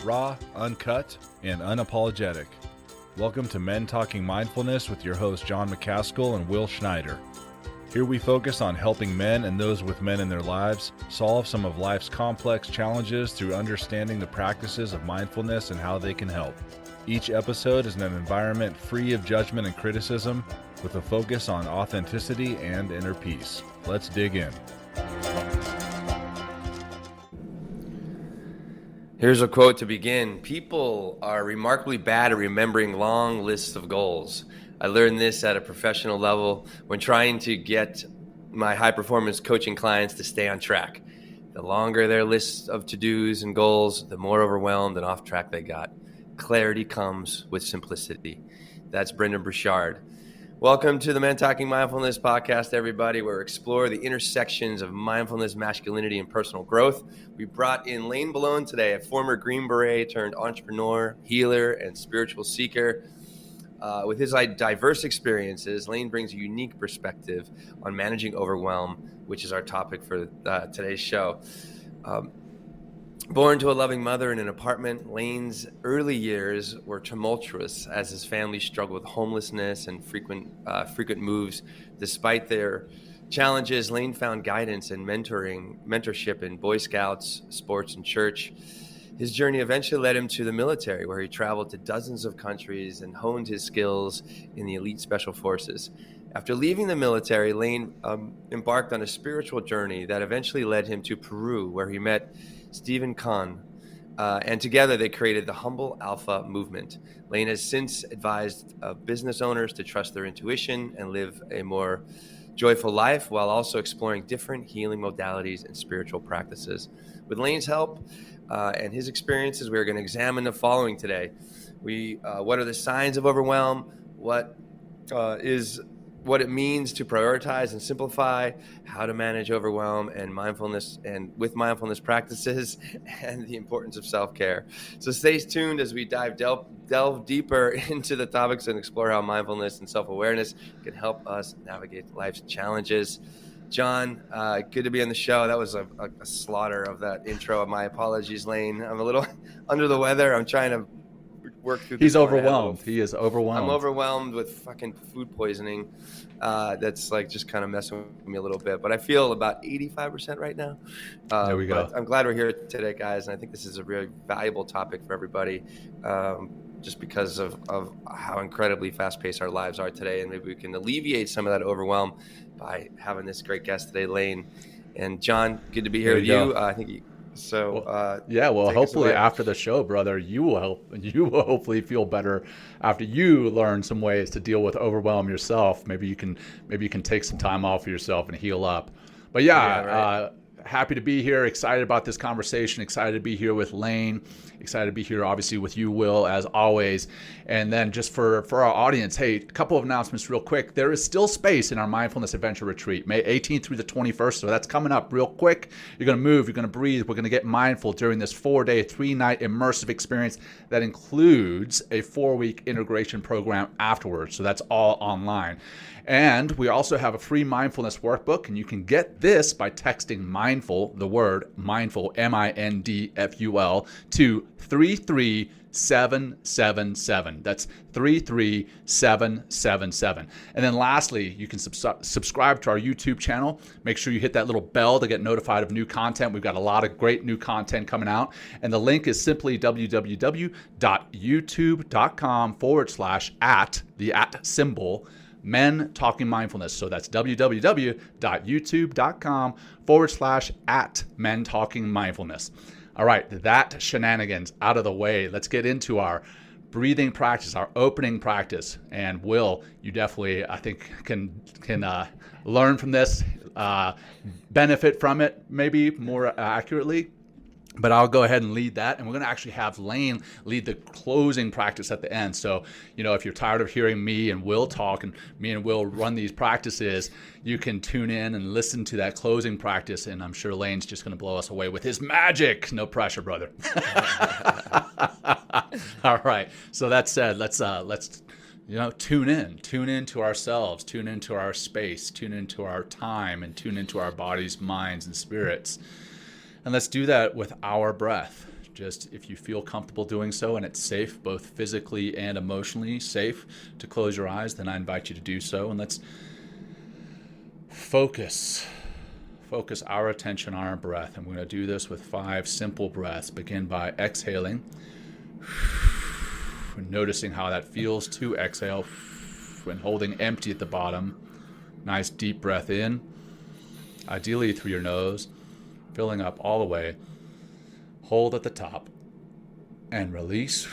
raw, uncut, and unapologetic. Welcome to Men Talking Mindfulness with your hosts John McCaskill and Will Schneider. Here we focus on helping men and those with men in their lives solve some of life's complex challenges through understanding the practices of mindfulness and how they can help. Each episode is in an environment free of judgment and criticism, with a focus on authenticity and inner peace. Let's dig in. Here's a quote to begin. People are remarkably bad at remembering long lists of goals. I learned this at a professional level when trying to get my high-performance coaching clients to stay on track. The longer their list of to-dos and goals, the more overwhelmed and off track they got. Clarity comes with simplicity. That's Brendan Burchard. Welcome to the Men Talking Mindfulness podcast, everybody, where we explore the intersections of mindfulness, masculinity, and personal growth. We brought in Lane Belone today, a former Green Beret turned entrepreneur, healer, and spiritual seeker. With his diverse experiences, Lane brings a unique perspective on managing overwhelm, which is our topic for today's show. Born to a loving mother in an apartment, Lane's early years were tumultuous as his family struggled with homelessness and frequent moves. Despite their challenges, Lane found guidance and mentorship in Boy Scouts, sports, and church. His journey eventually led him to the military, where he traveled to dozens of countries and honed his skills in the elite special forces. After leaving the military, Lane embarked on a spiritual journey that eventually led him to Peru, where he met Stephen Kahn, and together they created the Humble Alpha movement. Lane has since advised business owners to trust their intuition and live a more joyful life while also exploring different healing modalities and spiritual practices. With Lane's help and his experiences, we are going to examine the following today. What are the signs of overwhelm? What it means to prioritize and simplify, how to manage overwhelm and mindfulness with mindfulness practices, and the importance of self-care. So stay tuned as we delve deeper into the topics and explore how mindfulness and self-awareness can help us navigate life's challenges. John, good to be on the show. That was a slaughter of that intro. My apologies, Lane. I'm a little under the weather. I'm trying to work through this. He's overwhelmed. He is overwhelmed. I'm overwhelmed with fucking food poisoning. That's like just kind of messing with me a little bit. But I feel about 85% right now. There we go. I'm glad we're here today, guys. And I think this is a really valuable topic for everybody. Just because of how incredibly fast-paced our lives are today. And maybe we can alleviate some of that overwhelm by having this great guest today, Lane. And John, good to be here with you. I think hopefully after the show, brother, you will hopefully feel better after you learn some ways to deal with overwhelm yourself. Maybe you can take some time off for yourself and heal up. But happy to be here, excited about this conversation, excited to be here with Lane, excited to be here obviously with you, Will, as always. And then just for our audience, hey, a couple of announcements real quick. There is still space in our Mindfulness Adventure Retreat, May 18th through the 21st, so that's coming up real quick. You're going to move, you're going to breathe, we're going to get mindful during this 4-day, 3-night immersive experience that includes a 4-week integration program afterwards, so that's all online. And we also have a free mindfulness workbook, and you can get this by texting mindful, the word mindful, MINDFUL, to 33777. That's 33777. And then lastly, you can subscribe to our YouTube channel. Make sure you hit that little bell to get notified of new content. We've got a lot of great new content coming out. And the link is simply www.youtube.com/@ Men Talking Mindfulness. So that's www.youtube.com/@ Men Talking Mindfulness. All right, that shenanigans out of the way. Let's get into our breathing practice, our opening practice. And Will, you definitely, I think, can learn from this, benefit from it, maybe more accurately. But I'll go ahead and lead that, and we're going to actually have Lane lead the closing practice at the end. So, if you're tired of hearing me and Will talk and me and Will run these practices, you can tune in and listen to that closing practice, and I'm sure Lane's just going to blow us away with his magic. No pressure, brother. All right. So that said, let's tune in to ourselves, tune into our space, tune into our time, and tune into our bodies, minds, and spirits. And let's do that with our breath. Just if you feel comfortable doing so and it's safe, both physically and emotionally safe to close your eyes, then I invite you to do so. And let's focus our attention on our breath. And we're going to do this with 5 simple breaths. Begin by exhaling, noticing how that feels to exhale, and holding empty at the bottom. Nice deep breath in, ideally through your nose, filling up all the way. Hold at the top and release,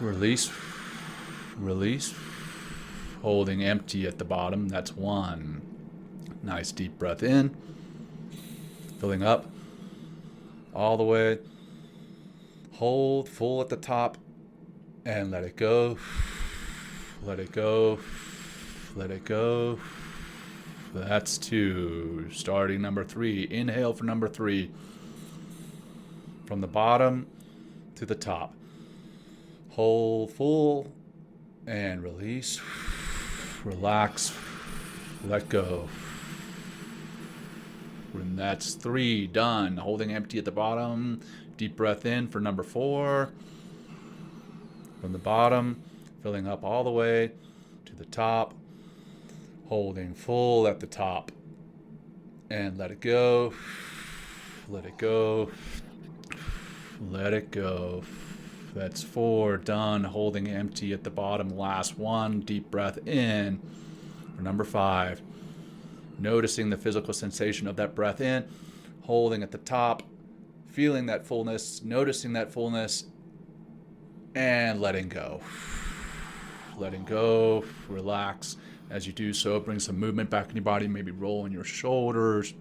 release, release. Holding empty at the bottom. That's 1. Nice deep breath in, filling up all the way. Hold full at the top and let it go. Let it go. Let it go. That's 2. Starting number 3. Inhale for number 3. From the bottom to the top. Hold full and release. Relax. Let go. And that's 3. Done. Holding empty at the bottom. Deep breath in for number 4. From the bottom, filling up all the way to the top. Holding full at the top. And let it go. Let it go. Let it go. That's 4. Done. Holding empty at the bottom. Last 1. Deep breath in for number 5. Noticing the physical sensation of that breath in, holding at the top, feeling that fullness, noticing that fullness, and letting go. Letting go, relax. As you do so, bring some movement back in your body, maybe rolling your shoulders,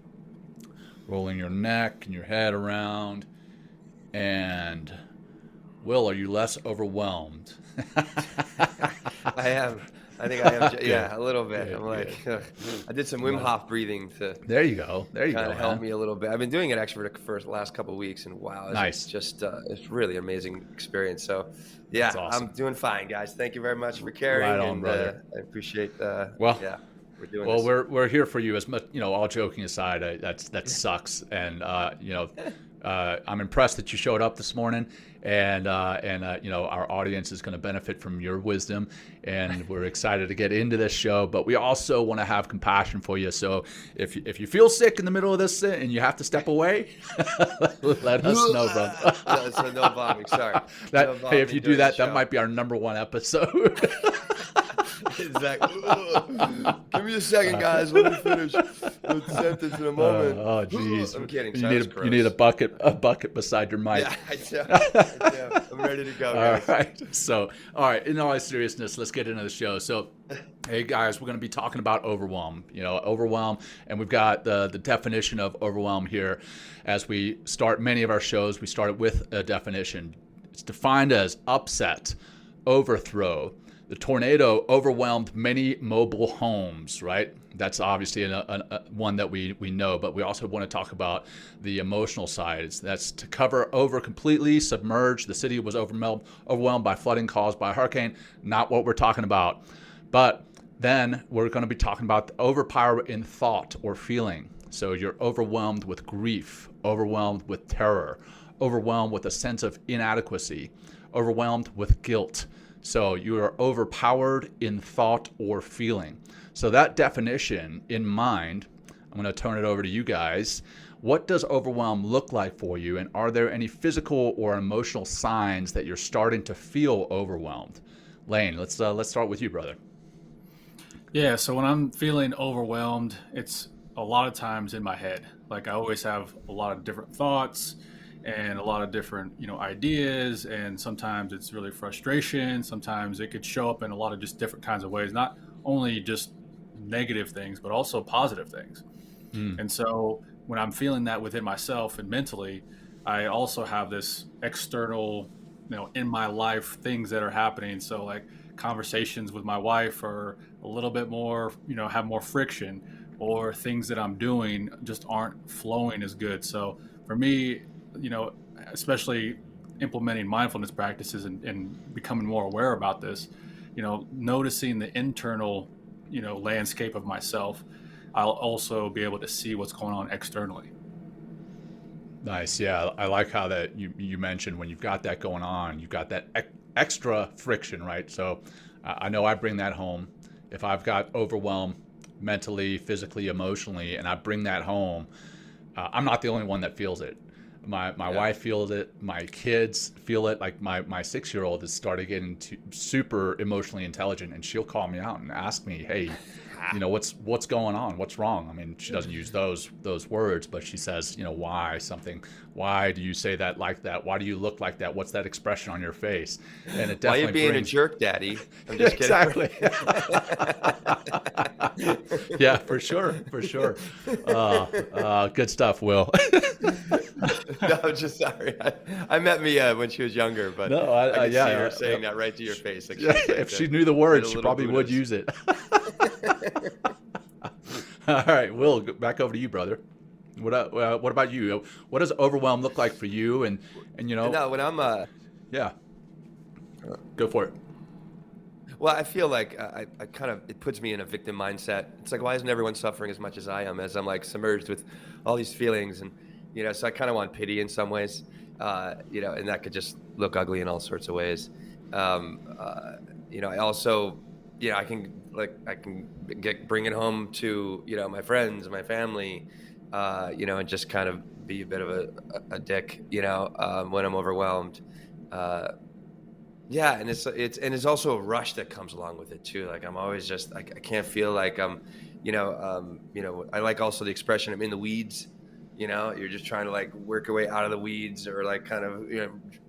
rolling your neck and your head around. And Will, are you less overwhelmed? I am. I think I am. Yeah, a little bit. Good, I'm like, I did some Wim Hof breathing to. There you go. Kind of help me a little bit. I've been doing it actually for the last couple of weeks, and wow, it's nice. Just it's really an amazing experience. So, yeah, awesome. I'm doing fine, guys. Thank you very much for caring. Right on, brother. I appreciate. Yeah, we're doing. Well, this. we're here for you. As much, all joking aside, that sucks, and I'm impressed that you showed up this morning, and our audience is going to benefit from your wisdom, and we're excited to get into this show. But we also want to have compassion for you. So if you feel sick in the middle of this and you have to step away, let us know, brother. So no bombing. Sorry. Hey, if you do that, that might be our number 1 episode. Exactly. Give me a second, guys. Let me finish the sentence in a moment. Oh, geez. I'm kidding. You need a bucket beside your mic. Yeah, I do. I'm ready to go, guys. All right. In all seriousness, let's get into the show. So, hey, guys, we're going to be talking about overwhelm. Overwhelm, and we've got the definition of overwhelm here. As we start many of our shows, we start with a definition. It's defined as upset, overthrow. The tornado overwhelmed many mobile homes, right? That's obviously one that we know, but we also want to talk about the emotional side. That's to cover over completely, submerged. The city was overwhelmed by flooding caused by a hurricane. Not what we're talking about. But then we're going to be talking about the overpower in thought or feeling. So you're overwhelmed with grief, overwhelmed with terror, overwhelmed with a sense of inadequacy, overwhelmed with guilt. So you are overpowered in thought or feeling. So that definition in mind, I'm going to turn it over to you guys. What does overwhelm look like for you? And are there any physical or emotional signs that you're starting to feel overwhelmed? Lane, let's start with you, brother. Yeah, so when I'm feeling overwhelmed, it's a lot of times in my head. Like I always have a lot of different thoughts and a lot of different, ideas, and sometimes it's really frustration. Sometimes it could show up in a lot of just different kinds of ways, not only just negative things, but also positive things. And so when I'm feeling that within myself and mentally, I also have this external, in my life, things that are happening. So like conversations with my wife are a little bit more, have more friction, or things that I'm doing just aren't flowing as good. So for me, especially implementing mindfulness practices and becoming more aware about this, noticing the internal, landscape of myself, I'll also be able to see what's going on externally. Nice. Yeah, I like how that you mentioned when you've got that going on, you've got that extra friction, right? So I know I bring that home. If I've got overwhelm mentally, physically, emotionally, and I bring that home, I'm not the only one that feels it. My wife feels it. My kids feel it. Like my 6-year-old has started getting super emotionally intelligent, and she'll call me out and ask me, "Hey, what's going on? What's wrong?" I mean, she doesn't use those words, but she says, why do you say that like that? Why do you look like that? What's that expression on your face? And it Why are you definitely being brings a jerk, Daddy? I'm just kidding. exactly. Yeah, for sure. Good stuff, Will. No, I'm just sorry. I met Mia when she was younger, but No, I could see yeah, her saying that right to your face. Like yeah, she's like if she knew the words, she little probably would Buddhas. use it. All right, Will, back over to you, brother. What about you? What does overwhelm look like for you? And No, when I'm yeah, go for it. well, I feel like I kind of, it puts me in a victim mindset. It's like, why isn't everyone suffering as much as I am, as I'm like submerged with all these feelings? And, so I kind of want pity in some ways, and that could just look ugly in all sorts of ways. I also, I can bring it home to, my friends, my family, and just kind of be a bit of a dick, when I'm overwhelmed. Yeah, and it's also a rush that comes along with it too. Like I'm always just I can't feel like I'm, I like also the expression I'm in the weeds. You're just trying to like work your way out of the weeds or like kind of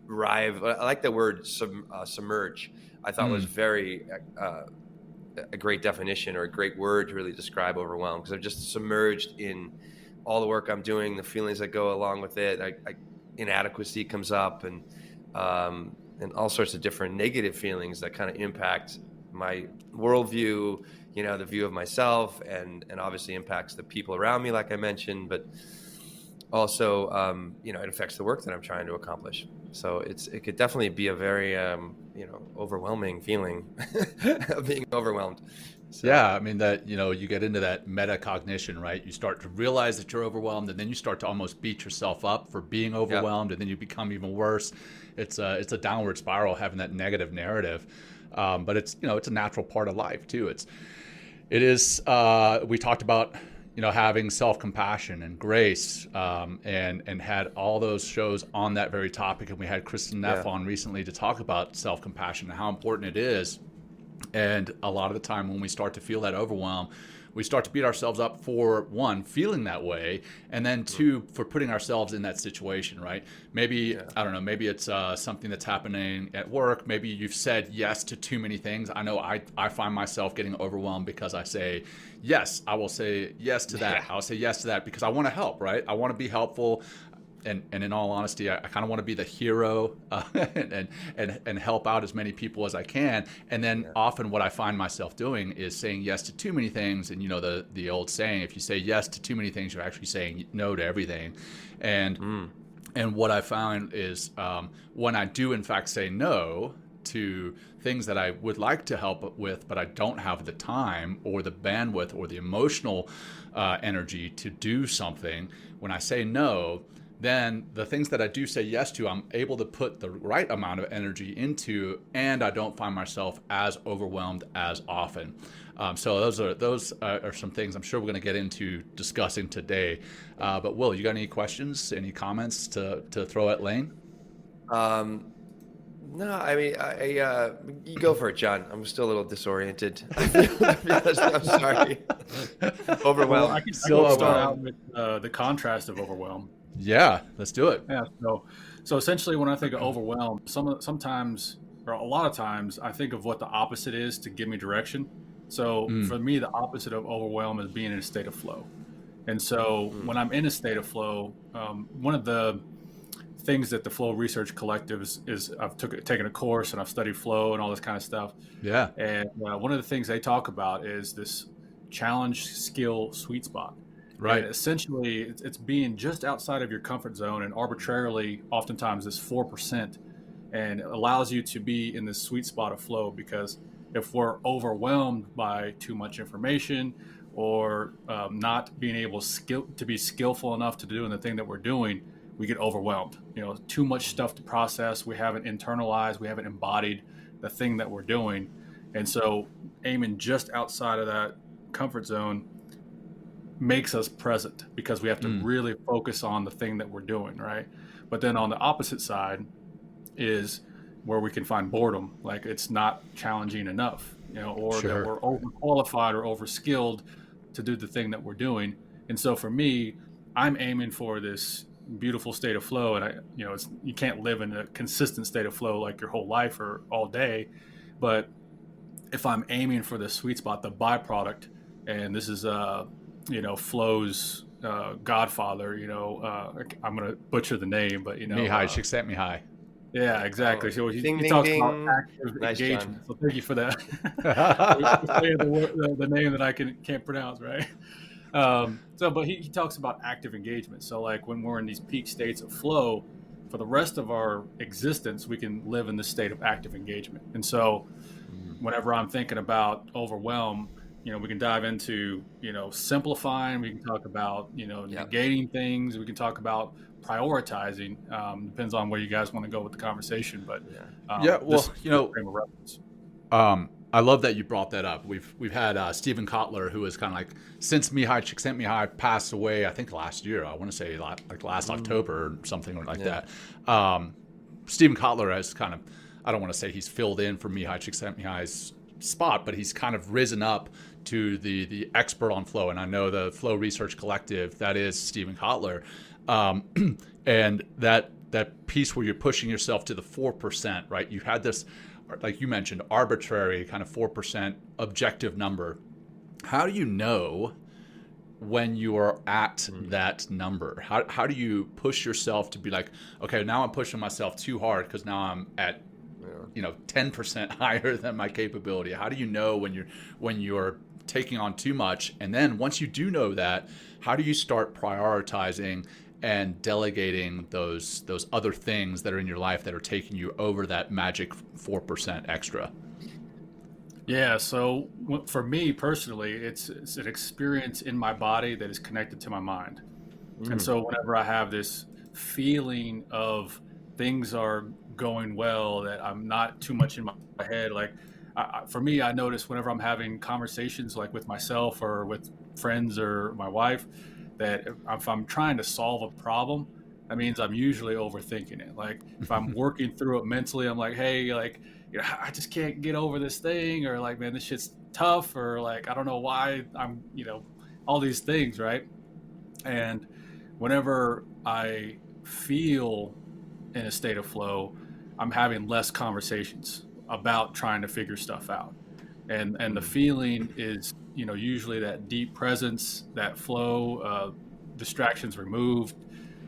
arrive. I like the word submerge. I thought was very a great definition or a great word to really describe overwhelm, because I'm just submerged in all the work I'm doing, the feelings that go along with it. Inadequacy comes up and all sorts of different negative feelings that kind of impact my worldview, the view of myself, and obviously impacts the people around me, like I mentioned, but also, it affects the work that I'm trying to accomplish. So it could definitely be a very, overwhelming feeling of being overwhelmed. So, Yeah, I mean that, you get into that metacognition, right? You start to realize that you're overwhelmed, and then you start to almost beat yourself up for being overwhelmed, and then you become even worse. It's a downward spiral, having that negative narrative. But it's a natural part of life too. It is. We talked about having self-compassion and grace, and had all those shows on that very topic, and we had Kristen Neff on recently to talk about self-compassion and how important it is. And a lot of the time when we start to feel that overwhelm, we start to beat ourselves up for, one, feeling that way, and then two, for putting ourselves in that situation, right? Maybe, I don't know, maybe it's something that's happening at work. Maybe you've said yes to too many things. I know I find myself getting overwhelmed because I say, yes, I will say yes to that. I'll say yes to that because I want to help, right? I want to be helpful. And in all honesty, I kind of want to be the hero and help out as many people as I can. And then often what I find myself doing is saying yes to too many things. And the old saying, if you say yes to too many things, you're actually saying no to everything. And what I found is when I do in fact say no to things that I would like to help with, but I don't have the time or the bandwidth or the emotional energy to do something, when I say no, then the things that I do say yes to, I'm able to put the right amount of energy into, and I don't find myself as overwhelmed as often. So those are some things I'm sure we're going to get into discussing today. But Will, you got any questions, any comments to throw at Lane? No, I mean, you go for it, John. I'm still a little disoriented. I'm sorry. Overwhelmed. Well, I can start out with the contrast of overwhelm. Yeah, let's do it. Yeah. So essentially, when I think of overwhelm, sometimes or a lot of times, I think of what the opposite is to give me direction. So for me, the opposite of overwhelm is being in a state of flow. And so when I'm in a state of flow, one of the things that the Flow Research Collective is I've taken a course and I've studied flow and all this kind of stuff. Yeah. And one of the things they talk about is this challenge skill sweet spot. Right. And essentially, it's being just outside of your comfort zone and arbitrarily, oftentimes, this 4%, and it allows you to be in this sweet spot of flow. Because if we're overwhelmed by too much information or not being able to be skillful enough to do the thing that we're doing, we get overwhelmed. Too much stuff to process. We haven't internalized, we haven't embodied the thing that we're doing. And so aiming just outside of that comfort zone makes us present, because we have to really focus on the thing that we're doing, right? But then on the opposite side is where we can find boredom, like it's not challenging enough, or Sure. that we're overqualified or overskilled to do the thing that we're doing. And so for me, I'm aiming for this beautiful state of flow, and you can't live in a consistent state of flow like your whole life or all day, but if I'm aiming for the sweet spot, the byproduct, and this is flow's godfather, I'm gonna butcher the name, but Mihai Csikszentmihalyi. Yeah, exactly. So he ding, talks ding. about active Nice, engagement. John. So thank you for that. the name that I can't pronounce, right? But he talks about active engagement. So like when we're in these peak states of flow, for the rest of our existence, we can live in this state of active engagement. And so whenever I'm thinking about overwhelm, we can dive into, simplifying. We can talk about, negating things. We can talk about prioritizing. Depends on where you guys want to go with the conversation. But frame of reference. I love that you brought that up. We've had Stephen Kotler, who is kind of like, since Mihai Csikszentmihalyi passed away, I think last year, I want to say like last October or something like that. Stephen Kotler has kind of, I don't want to say he's filled in for Mihai Csikszentmihalyi's spot, but he's kind of risen up to the expert on flow. And I know the Flow Research Collective, that is Stephen Kotler. And that piece where you're pushing yourself to the 4%, right? You had this, like you mentioned, arbitrary kind of 4% objective number. How do you know when you are at that number? How do you push yourself to be like, okay, now I'm pushing myself too hard because now I'm at 10% higher than my capability? How do you know when you're taking on too much? And then once you do know that, how do you start prioritizing and delegating those other things that are in your life that are taking you over that magic 4% extra? Yeah, so for me personally, it's an experience in my body that is connected to my mind. And so whenever I have this feeling of things are going well, that I'm not too much in my head, like for me, I notice whenever I'm having conversations like with myself or with friends or my wife, that if I'm trying to solve a problem, that means I'm usually overthinking it. Like if I'm working through it mentally, I'm like, hey, like, I just can't get over this thing, or like, man, this shit's tough, or like, I don't know why I'm, all these things, right? And whenever I feel in a state of flow, I'm having less conversations about trying to figure stuff out. And the feeling is, usually that deep presence, that flow, distractions removed.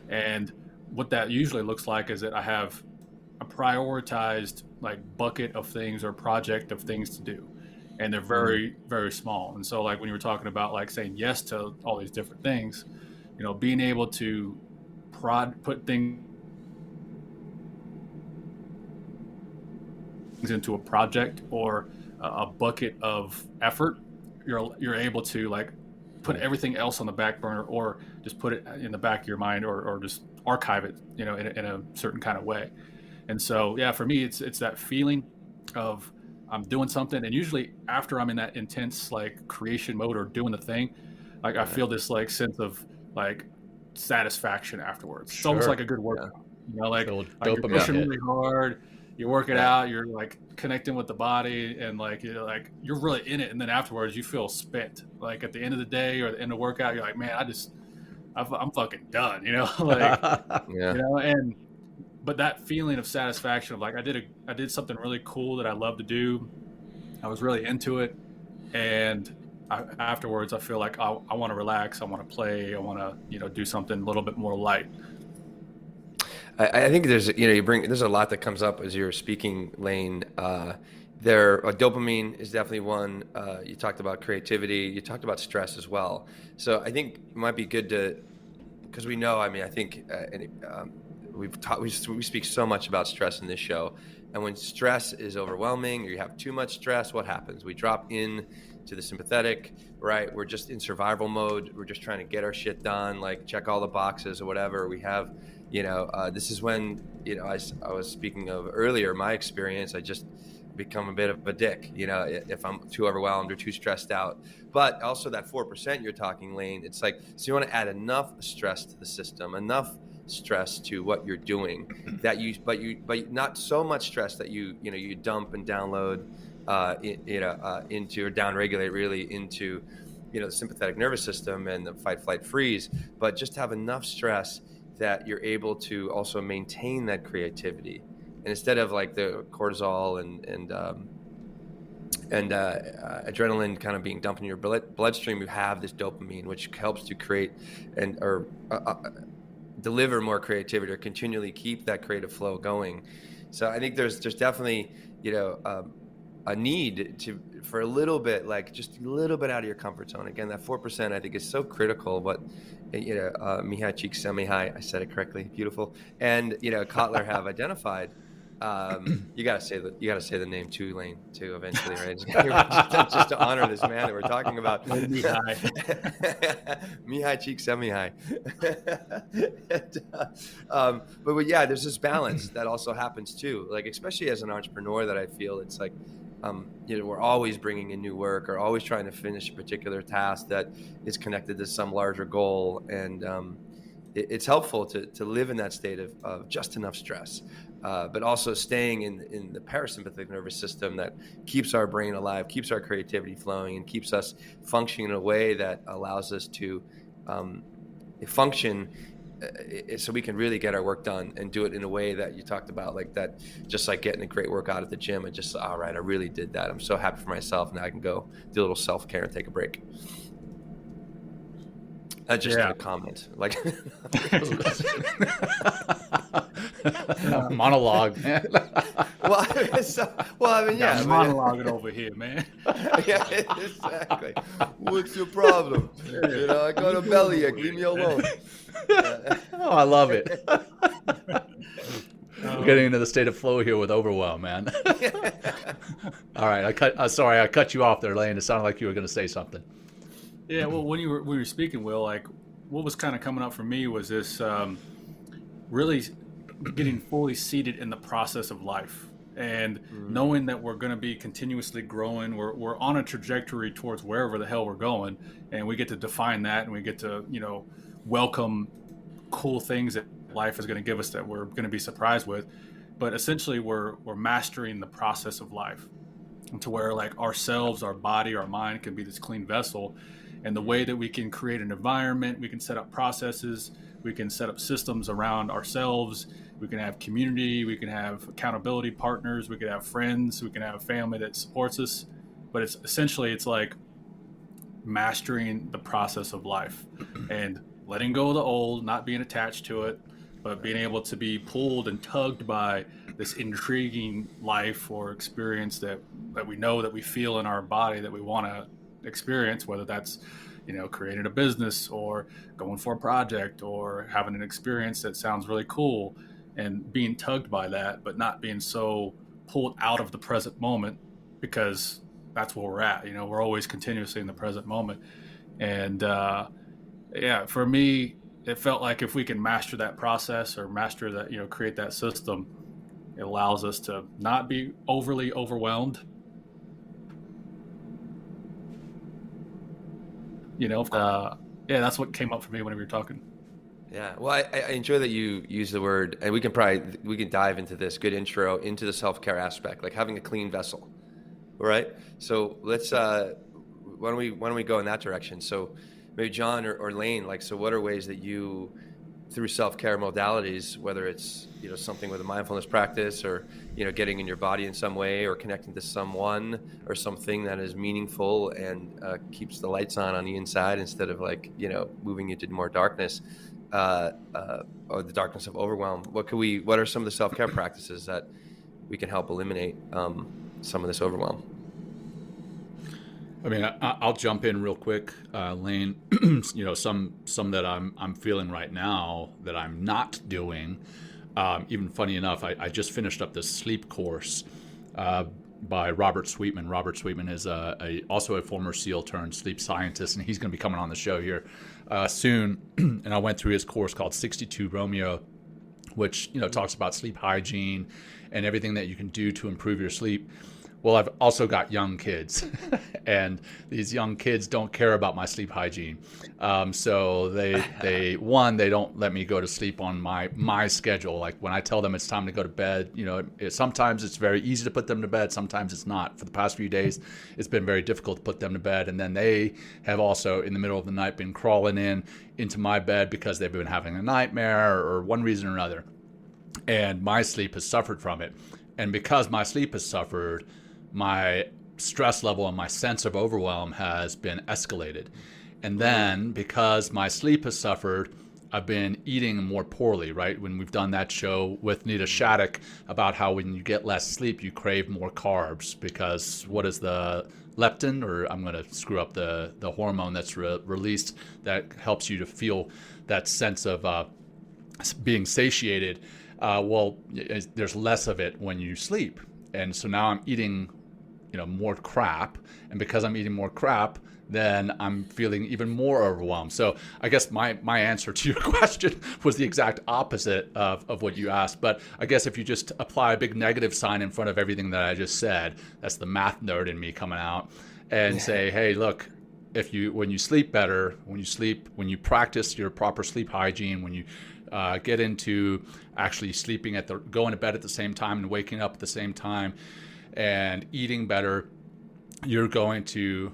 And what that usually looks like is that I have a prioritized like bucket of things or project of things to do. And they're very, very small. And so like when you were talking about like saying yes to all these different things, being able to put things into a project or a bucket of effort, you're able to like put everything else on the back burner, or just put it in the back of your mind, or just archive it, in a certain kind of way. And so, yeah, for me, it's that feeling of I'm doing something, and usually after I'm in that intense like creation mode or doing the thing, like I feel this like sense of like satisfaction afterwards. It's almost like a good workout, like you're pushing really hard, you work it out, you're like connecting with the body, and like you're really in it, and then afterwards you feel spent. Like at the end of the day or the end of workout, you're like, man, I'm fucking done, like but that feeling of satisfaction of like I did something really cool that I love to do, I was really into it, and afterwards I feel like I want to relax, I want to play, I want to do something a little bit more light. I think there's there's a lot that comes up as you're speaking, Lane. Dopamine is definitely one. You talked about creativity. You talked about stress as well. So I think it might be good to, because we know. I mean, I think we speak so much about stress in this show, and when stress is overwhelming or you have too much stress, what happens? We drop in to the sympathetic, right? We're just in survival mode. We're just trying to get our shit done, like check all the boxes or whatever. We have This is when, I was speaking of earlier, my experience, I just become a bit of a dick, if I'm too overwhelmed or too stressed out. But also that 4% you're talking, Lane, it's like, so you want to add enough stress to the system, enough stress to what you're doing that but not so much stress that you dump and download, into, or downregulate really into, the sympathetic nervous system and the fight, flight, freeze, but just have enough stress that you're able to also maintain that creativity. And instead of like the cortisol and adrenaline kind of being dumped in your bloodstream, you have this dopamine, which helps to create or deliver more creativity, or continually keep that creative flow going. So I think there's definitely, a need for a little bit, like just a little bit out of your comfort zone. Again, that 4% I think is so critical. But Mihai Csikszentmihalyi, I said it correctly, beautiful, and Kotler have identified. You gotta say the name too, Lane, too, eventually, right? just to honor this man that we're talking about. Mihai Csikszentmihalyi. But yeah, there's this balance that also happens too. Like, especially as an entrepreneur, that I feel it's like, we're always bringing in new work, or always trying to finish a particular task that is connected to some larger goal. And it's helpful to live in that state of just enough stress, but also staying in the parasympathetic nervous system that keeps our brain alive, keeps our creativity flowing, and keeps us functioning in a way that allows us to function, so we can really get our work done and do it in a way that you talked about, like that, just like getting a great workout at the gym and just, all right, I really did that. I'm so happy for myself. Now I can go do a little self-care and take a break. Just a comment, like monologue. Monologuing over here, man. Yeah, exactly. What's your problem? I got a bellyache. Leave me alone. Oh, I love it. We're getting into the state of flow here with Overwhelm, man. All right, sorry, I cut you off there, Lane. It sounded like you were going to say something. Yeah, well, when we were speaking, Will, like what was kind of coming up for me was this really getting fully seated in the process of life, and knowing that we're going to be continuously growing. We're on a trajectory towards wherever the hell we're going, and we get to define that, and we get to welcome cool things that life is going to give us that we're going to be surprised with. But essentially, we're mastering the process of life, and to where like ourselves, our body, our mind can be this clean vessel. And the way that we can create an environment, we can set up processes, we can set up systems around ourselves, we can have community, we can have accountability partners, we can have friends, we can have family that supports us. But it's essentially, it's like mastering the process of life and letting go of the old, not being attached to it, but being able to be pulled and tugged by this intriguing life or experience that we know, that we feel in our body, that we want to experience, whether that's creating a business or going for a project or having an experience that sounds really cool, and being tugged by that, but not being so pulled out of the present moment, because that's where we're at. We're always continuously in the present moment. And for me, it felt like if we can master that process, or master that, create that system, it allows us to not be overly overwhelmed. That's what came up for me when we were talking. Yeah, well, I enjoy that you use the word, and we can dive into this good intro into the self-care aspect, like having a clean vessel, right? So let's why don't we go in that direction? So maybe John or Lane, like, so what are ways that you, through self-care modalities, whether it's something with a mindfulness practice, or getting in your body in some way, or connecting to someone or something that is meaningful and keeps the lights on the inside, instead of like moving into more darkness, or the darkness of overwhelm. What are some of the self-care practices that we can help eliminate some of this overwhelm? I mean, I'll jump in real quick, Lane. Some that I'm feeling right now that I'm not doing. Even funny enough, I just finished up this sleep course by Robert Sweetman. Robert Sweetman is also a former SEAL turned sleep scientist, and he's going to be coming on the show here soon. And I went through his course called 62 Romeo, which, talks about sleep hygiene and everything that you can do to improve your sleep. Well, I've also got young kids, and these young kids don't care about my sleep hygiene. So they don't let me go to sleep on my schedule. Like when I tell them it's time to go to bed, sometimes it's very easy to put them to bed. Sometimes it's not. For the past few days, it's been very difficult to put them to bed. And then they have also, in the middle of the night, been crawling into my bed because they've been having a nightmare or one reason or another. And my sleep has suffered from it. And because my sleep has suffered, my stress level and my sense of overwhelm has been escalated. And then because my sleep has suffered, I've been eating more poorly, right? When we've done that show with Nita Shattuck about how when you get less sleep, you crave more carbs, because what is the leptin, or I'm going to screw up the hormone that's released that helps you to feel that sense of being satiated. There's less of it when you sleep. And so now I'm eating more crap, and because I'm eating more crap, then I'm feeling even more overwhelmed. So I guess my answer to your question was the exact opposite of what you asked. But I guess if you just apply a big negative sign in front of everything that I just said, that's the math nerd in me coming out, and say, hey, look, when you sleep better, when you practice your proper sleep hygiene, when you get into actually sleeping going to bed at the same time and waking up at the same time, and eating better, you're going to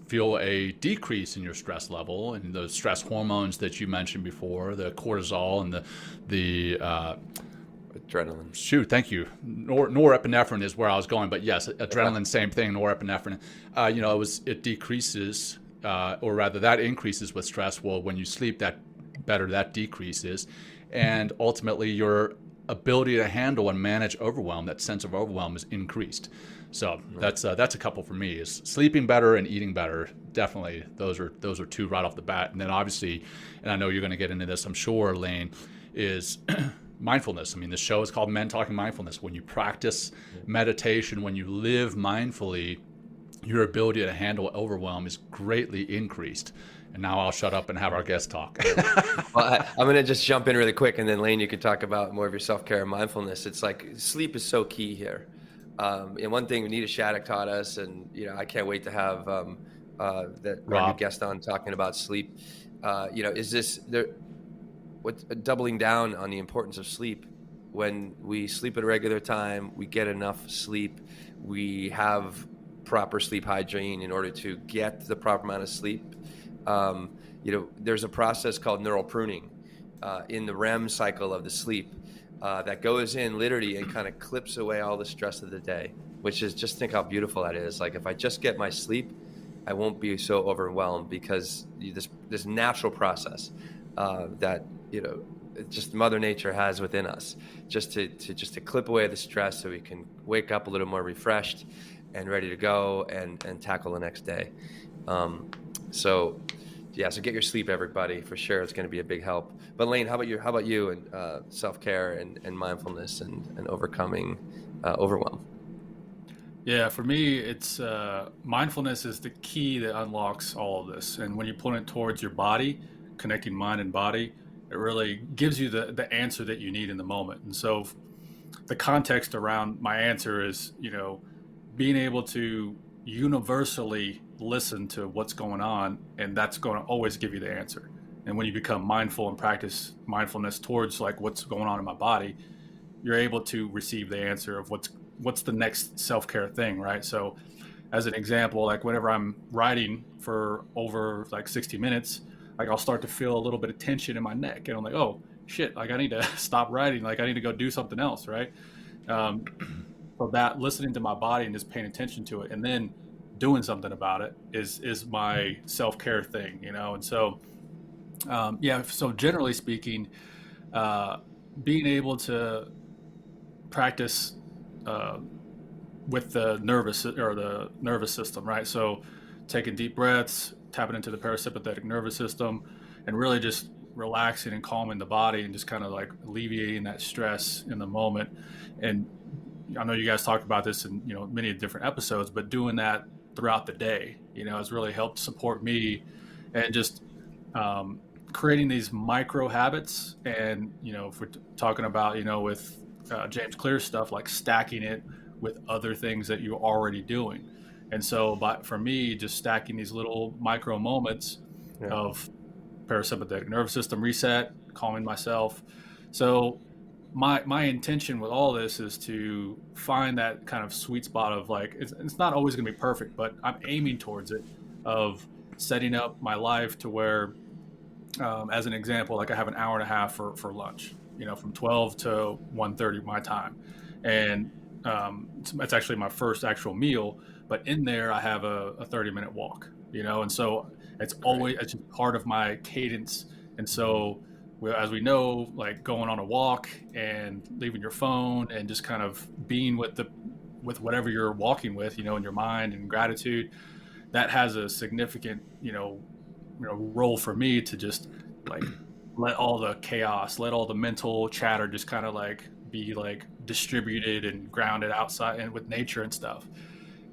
feel a decrease in your stress level and the stress hormones that you mentioned before, the cortisol and the adrenaline. Shoot, thank you. Norepinephrine is where I was going, but yes, adrenaline, same thing. Norepinephrine, it decreases, or rather, that increases with stress. Well, when you sleep, that decreases, and ultimately your ability to handle and manage overwhelm, that sense of overwhelm, is increased. So that's a couple for me, is sleeping better and eating better. Definitely, those are two right off the bat. And then obviously, and I know you're going to get into this, I'm sure, Lane, is mindfulness. I mean, the show is called Men Talking Mindfulness. When you practice meditation, when you live mindfully, your ability to handle overwhelm is greatly increased. And now I'll shut up and have our guest talk. Well, I'm going to just jump in really quick, and then Lane, you can talk about more of your self-care and mindfulness. It's like sleep is so key here. And one thing Nita Shattuck taught us, and I can't wait to have our new guest on talking about sleep. Is doubling down on the importance of sleep. When we sleep at a regular time, we get enough sleep. We have proper sleep hygiene in order to get the proper amount of sleep. There's a process called neural pruning in the REM cycle of the sleep that goes in literally and kind of clips away all the stress of the day, which is, just think how beautiful that is. Like, if I just get my sleep, I won't be so overwhelmed, because this natural process that just Mother Nature has within us, just to clip away the stress, so we can wake up a little more refreshed and ready to go and tackle the next day. So get your sleep, everybody, for sure. It's going to be a big help. But Lane, how about you and self-care and mindfulness and overcoming overwhelm? Yeah, for me, it's mindfulness is the key that unlocks all of this. And when you put it towards your body, connecting mind and body, it really gives you the answer that you need in the moment. And so the context around my answer is, being able to universally listen to what's going on, and that's going to always give you the answer. And when you become mindful and practice mindfulness towards like what's going on in my body, you're able to receive the answer of what's the next self-care thing, right? So as an example, like whenever I'm writing for over like 60 minutes, like I'll start to feel a little bit of tension in my neck, and I'm like, oh shit, like I need to stop writing, like I need to go do something else, right? So that listening to my body and just paying attention to it, and then doing something about it is my self-care thing, and so so generally speaking, being able to practice with the nervous system, right? So taking deep breaths, tapping into the parasympathetic nervous system, and really just relaxing and calming the body, and just kind of like alleviating that stress in the moment. And I know you guys talked about this in many different episodes, but doing that throughout the day, has really helped support me, and just creating these micro habits, and if we're talking about with James Clear's stuff, like stacking it with other things that you're already doing. And so for me, just stacking these little micro moments of parasympathetic nervous system reset, calming myself. So my intention with all this is to find that kind of sweet spot of like, it's not always going to be perfect, but I'm aiming towards it, of setting up my life to where, as an example, like I have an hour and a half for lunch, from 12 to 1:30 my time. And it's actually my first actual meal, but in there I have a 30-minute walk, and so it's just part of my cadence. And so, as we know, like going on a walk and leaving your phone and just kind of being with whatever you're walking with, in your mind, and gratitude, that has a significant, role for me to just like let all the chaos, let all the mental chatter just kind of like be like distributed and grounded outside and with nature and stuff.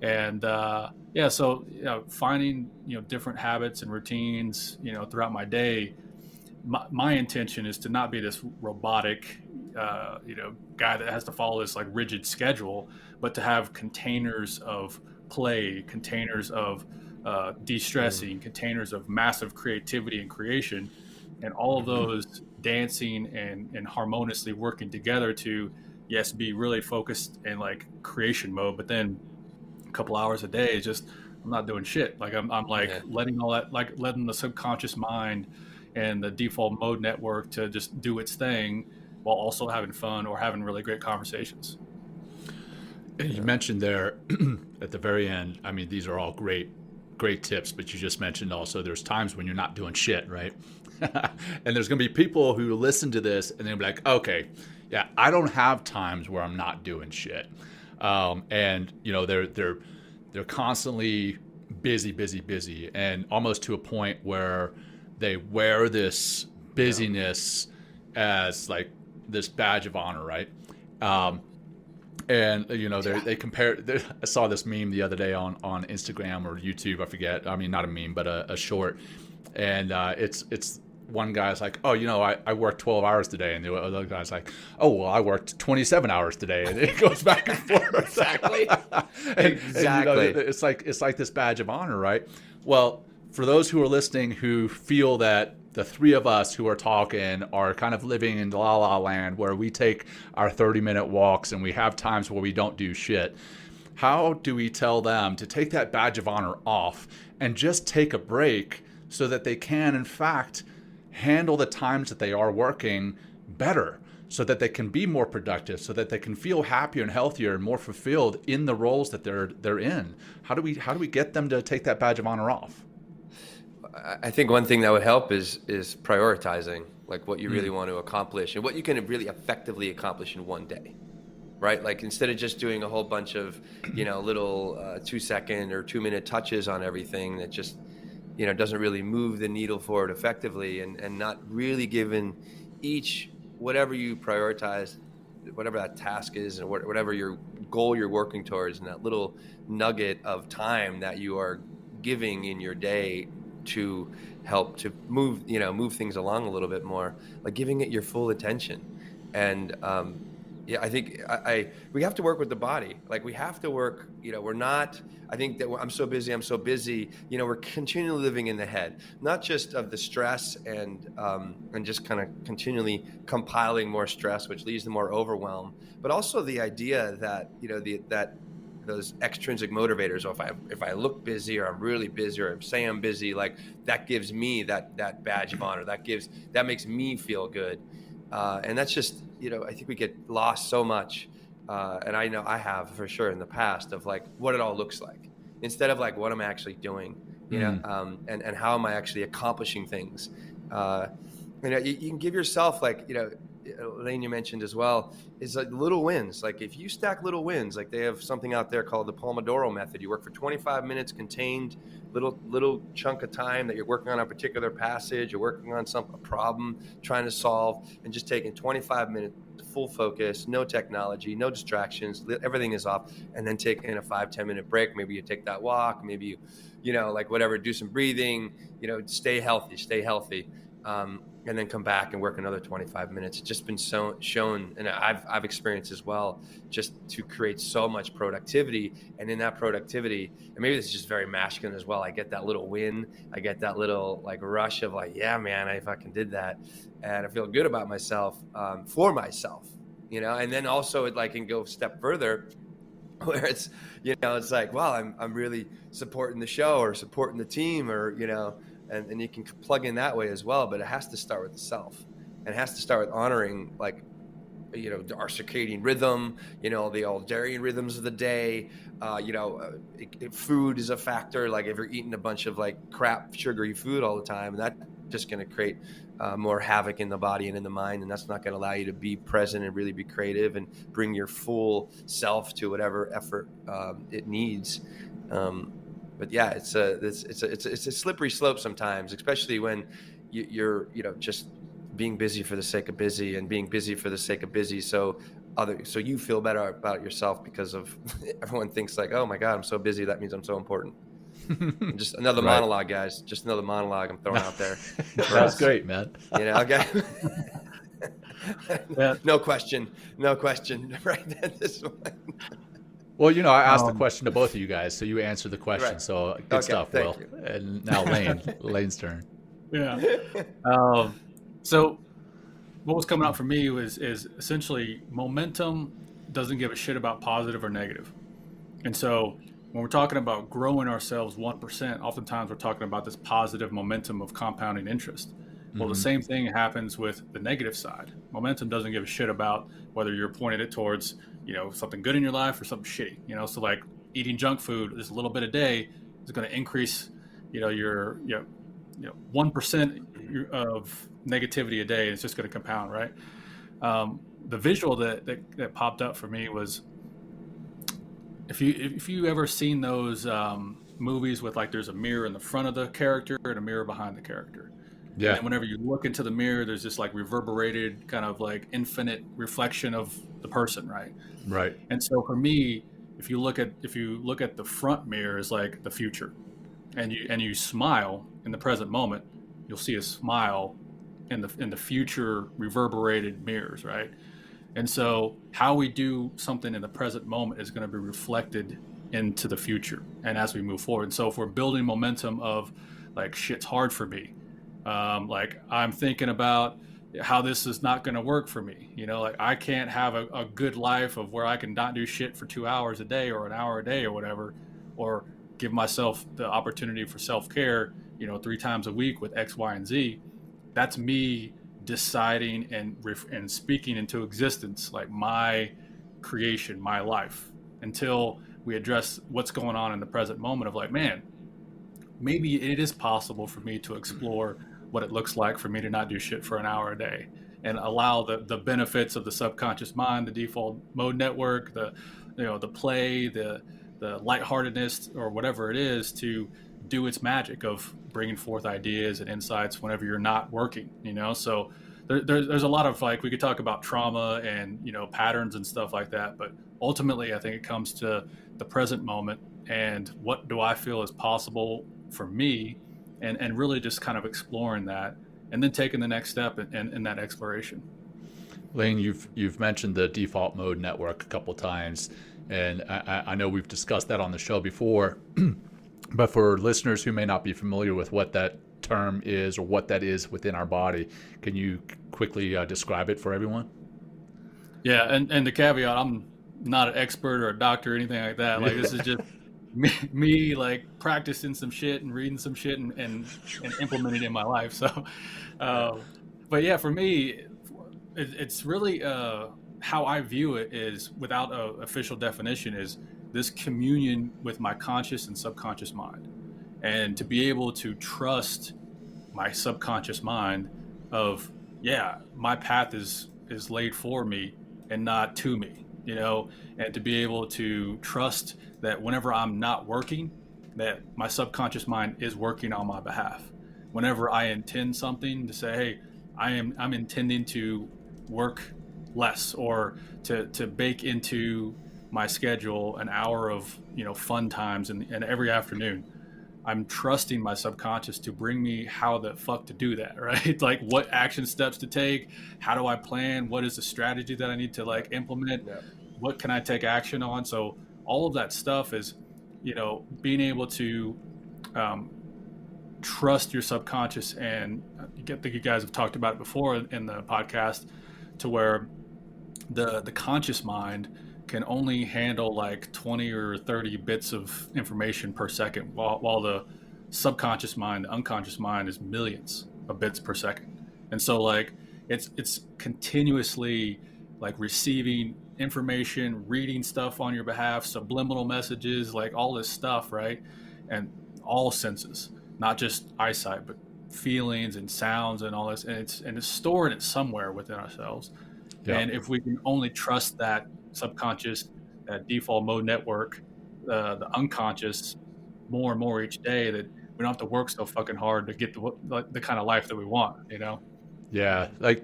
And so finding different habits and routines throughout my day. My intention is to not be this robotic guy that has to follow this like rigid schedule, but to have containers of play, containers of de-stressing, containers of massive creativity and creation, and all of those dancing and harmoniously working together to, yes, be really focused in like creation mode, but then a couple hours a day is just, I'm not doing shit. Like I'm like letting all that, like letting the subconscious mind and the default mode network to just do its thing while also having fun or having really great conversations. You mentioned there at the very end, I mean, these are all great tips, but you just mentioned also there's times when you're not doing shit, right? And there's going to be people who listen to this and they'll be like, okay, yeah, I don't have times where I'm not doing shit. And they're constantly busy, and almost to a point where they wear this busyness as like this badge of honor, right? And they compare. I saw this meme the other day on Instagram or YouTube, I forget. I mean, not a meme, but a short. And it's one guy's like, oh, I worked 12 hours today, and the other guy's like, oh, well, I worked 27 hours today, and it goes back and forth. Exactly. Exactly. And, it's like this badge of honor, right? Well, for those who are listening who feel that the three of us who are talking are kind of living in la la land, where we take our 30-minute walks and we have times where we don't do shit, how do we tell them to take that badge of honor off and just take a break so that they can, in fact, handle the times that they are working better, so that they can be more productive, so that they can feel happier and healthier and more fulfilled in the roles that they're in? How do we get them to take that badge of honor off? I think one thing that would help is prioritizing like what you really want to accomplish and what you can really effectively accomplish in one day, right? Like instead of just doing a whole bunch of, little 2-second or 2-minute touches on everything that just, doesn't really move the needle forward effectively, and not really giving each, whatever you prioritize, whatever that task is, and whatever your goal you're working towards, and that little nugget of time that you are giving in your day to help to move things along a little bit more, like giving it your full attention. And I think we have to work with the body. Like we have to work, we're not, I think that I'm so busy, we're continually living in the head, not just of the stress and just kind of continually compiling more stress, which leads to more overwhelm, but also the idea that, that those extrinsic motivators, or if I look busy, or I'm really busy, or say I'm busy, like that gives me that badge of honor, that makes me feel good. And that's just, I think we get lost so much. And I know I have for sure in the past, of like what it all looks like, instead of like what I'm actually doing, and how am I actually accomplishing things. You can give yourself like, Lane, you mentioned as well, is like little wins. Like if you stack little wins, like they have something out there called the Pomodoro method. You work for 25 minutes contained, little chunk of time that you're working on a particular passage, you're working on a problem, trying to solve, and just taking 25 minutes, full focus, no technology, no distractions, everything is off, and then taking a 5-10 minute break. Maybe you take that walk, maybe you like whatever, do some breathing, stay healthy. and then come back and work another 25 minutes. It's just been shown, and I've experienced as well, just to create so much productivity. And in that productivity, and maybe this is just very masculine as well, I get that little win. I get that little like rush of like, yeah, man, I fucking did that. And I feel good about myself, for myself, and then also it like can go a step further where it's, it's like, wow, I'm really supporting the show or supporting the team or, and you can plug in that way as well, but it has to start with the self, and it has to start with honoring like, our circadian rhythm, the ultradian rhythms of the day. Food is a factor. Like if you're eating a bunch of like crap, sugary food all the time, that's just going to create more havoc in the body and in the mind, and that's not going to allow you to be present and really be creative and bring your full self to whatever effort it needs. But yeah, it's a slippery slope sometimes, especially when you're just being busy for the sake of busy and being busy for the sake of busy. So you feel better about yourself because of everyone thinks like, oh my God, I'm so busy. That means I'm so important. Just another Right. monologue, guys. Just another monologue I'm throwing out there. That's great, man. Okay. Yeah. No question. Right at this one. Well, I asked the question to both of you guys, so you answered the question. Right. So good Okay, stuff, thank Will. you. And now Lane's turn. Yeah. So what was coming out for me is essentially momentum doesn't give a shit about positive or negative. And so when we're talking about growing ourselves 1%, oftentimes we're talking about this positive momentum of compounding interest. Well, the same thing happens with the negative side. Momentum doesn't give a shit about whether you're pointing it towards, something good in your life or something shitty. So like eating junk food just a little bit a day is going to increase, your 1% of negativity a day. It's just going to compound, right? The visual that popped up for me was, if you ever seen those movies with like there's a mirror in the front of the character and a mirror behind the character. Yeah. And then whenever you look into the mirror, there's this like reverberated kind of like infinite reflection of the person, right? Right. And so for me, if you look at the front mirror as like the future, and you smile in the present moment, you'll see a smile in the future reverberated mirrors, right? And so how we do something in the present moment is going to be reflected into the future and as we move forward. And so if we're building momentum of like shit's hard for me, like I'm thinking about how this is not going to work for me, like I can't have a good life of where I can not do shit for 2 hours a day or an hour a day or whatever, or give myself the opportunity for self-care, 3 times a week with X, Y, and Z. That's me deciding and speaking into existence, like my creation, my life, until we address what's going on in the present moment of like, man, maybe it is possible for me to explore what it looks like for me to not do shit for an hour a day and allow the benefits of the subconscious mind, the default mode network, the play, the lightheartedness or whatever it is to do its magic of bringing forth ideas and insights whenever you're not working, so there's a lot of like, we could talk about trauma and, patterns and stuff like that. But ultimately, I think it comes to the present moment and what do I feel is possible for me, and really just kind of exploring that and then taking the next step in that exploration. Lane, you've mentioned the default mode network a couple times, and I know we've discussed that on the show before, but for listeners who may not be familiar with what that term is or what that is within our body, can you quickly describe it for everyone? Yeah, and the caveat, I'm not an expert or a doctor or anything like that. Like this is just me like practicing some shit and reading some shit and implementing it in my life. So, but yeah, for me, it's really how I view it is, without an official definition, is this communion with my conscious and subconscious mind, and to be able to trust my subconscious mind of, yeah, my path is laid for me and not to me, and to be able to trust that whenever I'm not working, that my subconscious mind is working on my behalf. Whenever I intend something, to say, hey, I'm intending to work less, or to bake into my schedule an hour of fun times and every afternoon. I'm trusting my subconscious to bring me how the fuck to do that, right? Like what action steps to take, how do I plan, what is the strategy that I need to like implement, Yeah. what can I take action on. So all of that stuff is, being able to um, trust your subconscious. And I think you guys have talked about it before in the podcast, to where the conscious mind can only handle like 20 or 30 bits of information per second, while the subconscious mind, the unconscious mind, is millions of bits per second. And so like it's continuously like receiving information, reading stuff on your behalf, subliminal messages, like all this stuff, right? And all senses, not just eyesight, but feelings and sounds and all this, and it's storing it somewhere within ourselves. Yeah. And if we can only trust that subconscious, that default mode network, the unconscious, more and more each day, that we don't have to work so fucking hard to get the kind of life that we want, Yeah, like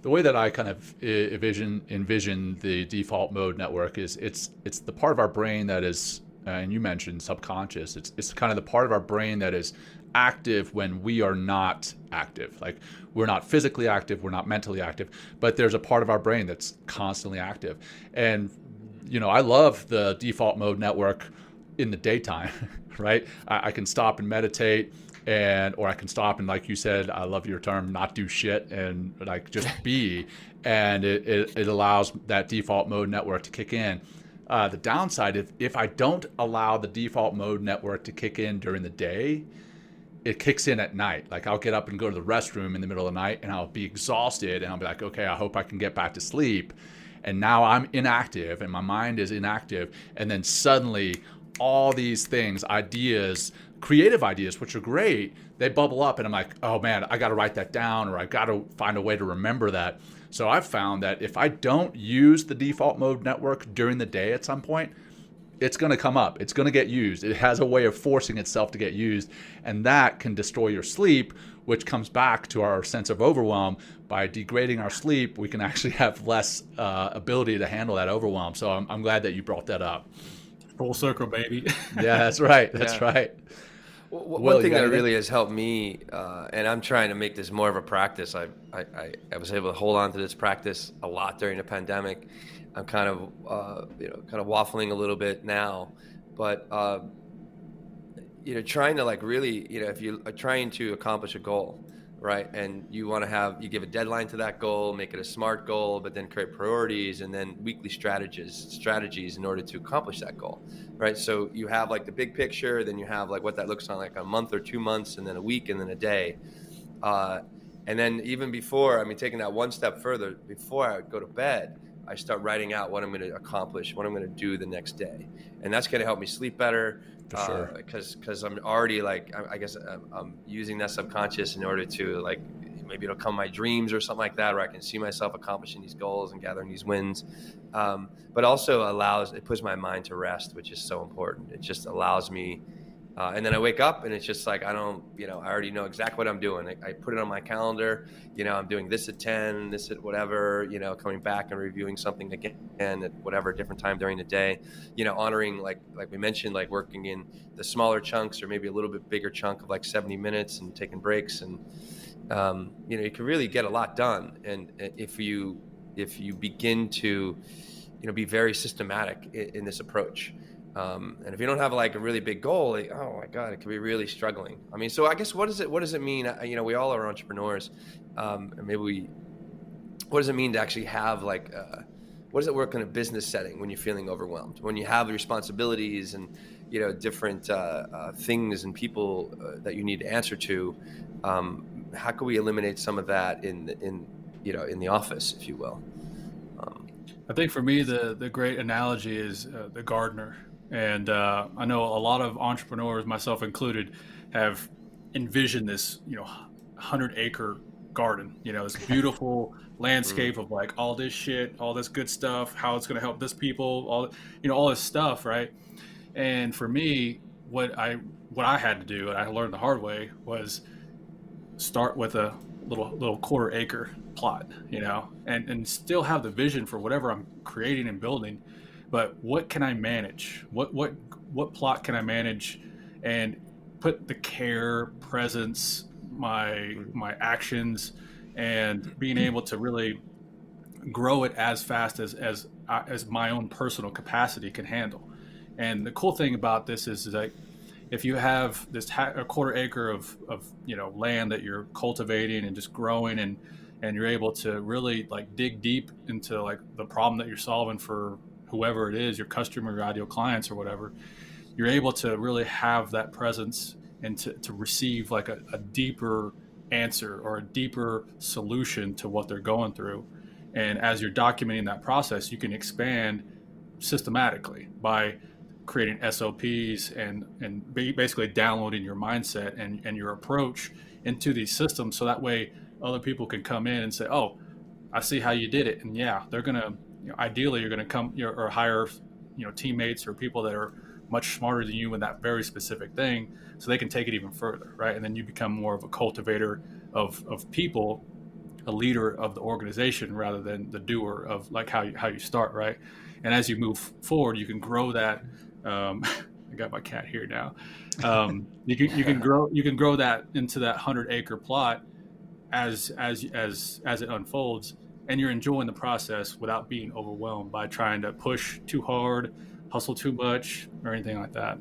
the way that I kind of envision the default mode network is it's the part of our brain that is, and you mentioned subconscious. It's kind of the part of our brain that is active when we are not active. Like we're not physically active, we're not mentally active, but there's a part of our brain that's constantly active. And I love the default mode network in the daytime, right? I can stop and meditate, or I can stop and, like you said, I love your term, not do shit, and like just be. And it allows that default mode network to kick in. The downside, if I don't allow the default mode network to kick in during the day, it kicks in at night. Like I'll get up and go to the restroom in the middle of the night, and I'll be exhausted, and I'll be like, okay, I hope I can get back to sleep. And now I'm inactive, and my mind is inactive. And then suddenly all these things, ideas, creative ideas, which are great, they bubble up, and I'm like, oh man, I got to write that down, or I got to find a way to remember that. So I've found that if I don't use the default mode network during the day at some point, it's going to come up. It's going to get used. It has a way of forcing itself to get used, and that can destroy your sleep, which comes back to our sense of overwhelm. By degrading our sleep, we can actually have less ability to handle that overwhelm. So I'm glad that you brought that up. Full circle, baby. Yeah, that's right. That's right. One thing that really has helped me, and I'm trying to make this more of a practice. I was able to hold on to this practice a lot during the pandemic. I'm kind of waffling a little bit now, but trying to like really, if you are trying to accomplish a goal, right, and you give a deadline to that goal, make it a SMART goal, but then create priorities and then weekly strategies in order to accomplish that goal, right? So you have like the big picture, then you have like what that looks like a month or 2 months, and then a week, and then a day. And then even before, taking that one step further, before I go to bed, I start writing out what I'm going to accomplish, what I'm going to do the next day. And that's going to help me sleep better. For sure. Because I'm already like, I guess I'm using that subconscious in order to like, maybe it'll come my dreams or something like that, where I can see myself accomplishing these goals and gathering these wins. But also it puts my mind to rest, which is so important. It just allows me, and then I wake up and it's just like, I already know exactly what I'm doing. I put it on my calendar, I'm doing this at 10, this at whatever, coming back and reviewing something again at whatever different time during the day, honoring, like we mentioned, like working in the smaller chunks or maybe a little bit bigger chunk of like 70 minutes and taking breaks. And, you can really get a lot done. And if you begin to, be very systematic in this approach. And if you don't have like a really big goal, like, oh my God, it can be really struggling. So I guess what does it mean? We all are entrepreneurs. And what does it mean to actually have like, what does it work in a business setting when you're feeling overwhelmed, when you have responsibilities and, different things and people that you need to answer to? How can we eliminate some of that in the office, if you will? I think for me, the great analogy is the gardener. And I know a lot of entrepreneurs, myself included, have envisioned this, 100-acre garden, this beautiful landscape of like all this shit, all this good stuff, how it's going to help this people, all this stuff, right? And for me, what I had to do, and I learned the hard way, was start with a little quarter-acre plot, and still have the vision for whatever I'm creating and building. But what can I manage? What plot can I manage and put the care, presence, my actions, and being able to really grow it as fast as my own personal capacity can handle. And the cool thing about this is that if you have this a quarter acre of land that you're cultivating and just growing, and you're able to really like dig deep into like the problem that you're solving for whoever it is, your customer, your ideal clients or whatever, you're able to really have that presence and to receive like a deeper answer or a deeper solution to what they're going through. And as you're documenting that process, you can expand systematically by creating SOPs and basically downloading your mindset and your approach into these systems. So that way other people can come in and say, oh, I see how you did it. And yeah, they're going to, ideally you're going to come or hire, teammates or people that are much smarter than you in that very specific thing, so they can take it even further, right? And then you become more of a cultivator of people, a leader of the organization rather than the doer of like how you start, right? And as you move forward, you can grow that. I got my cat here now. You can grow that into that 100-acre plot as it unfolds, and you're enjoying the process without being overwhelmed by trying to push too hard, hustle too much, or anything like that.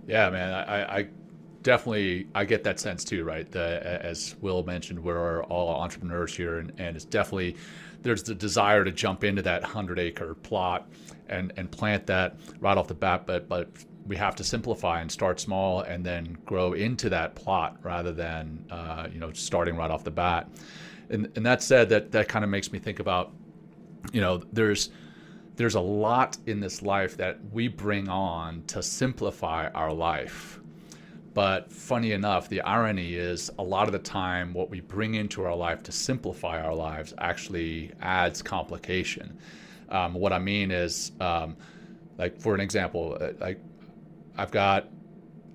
Yeah, man, I definitely, I get that sense too, right? As Will mentioned, we're all entrepreneurs here, and it's definitely, there's the desire to jump into that 100-acre plot and plant that right off the bat, but we have to simplify and start small and then grow into that plot rather than starting right off the bat. And that said, that kind of makes me think about, there's a lot in this life that we bring on to simplify our life. But funny enough, the irony is a lot of the time what we bring into our life to simplify our lives actually adds complication. What I mean is, like for an example, like I've got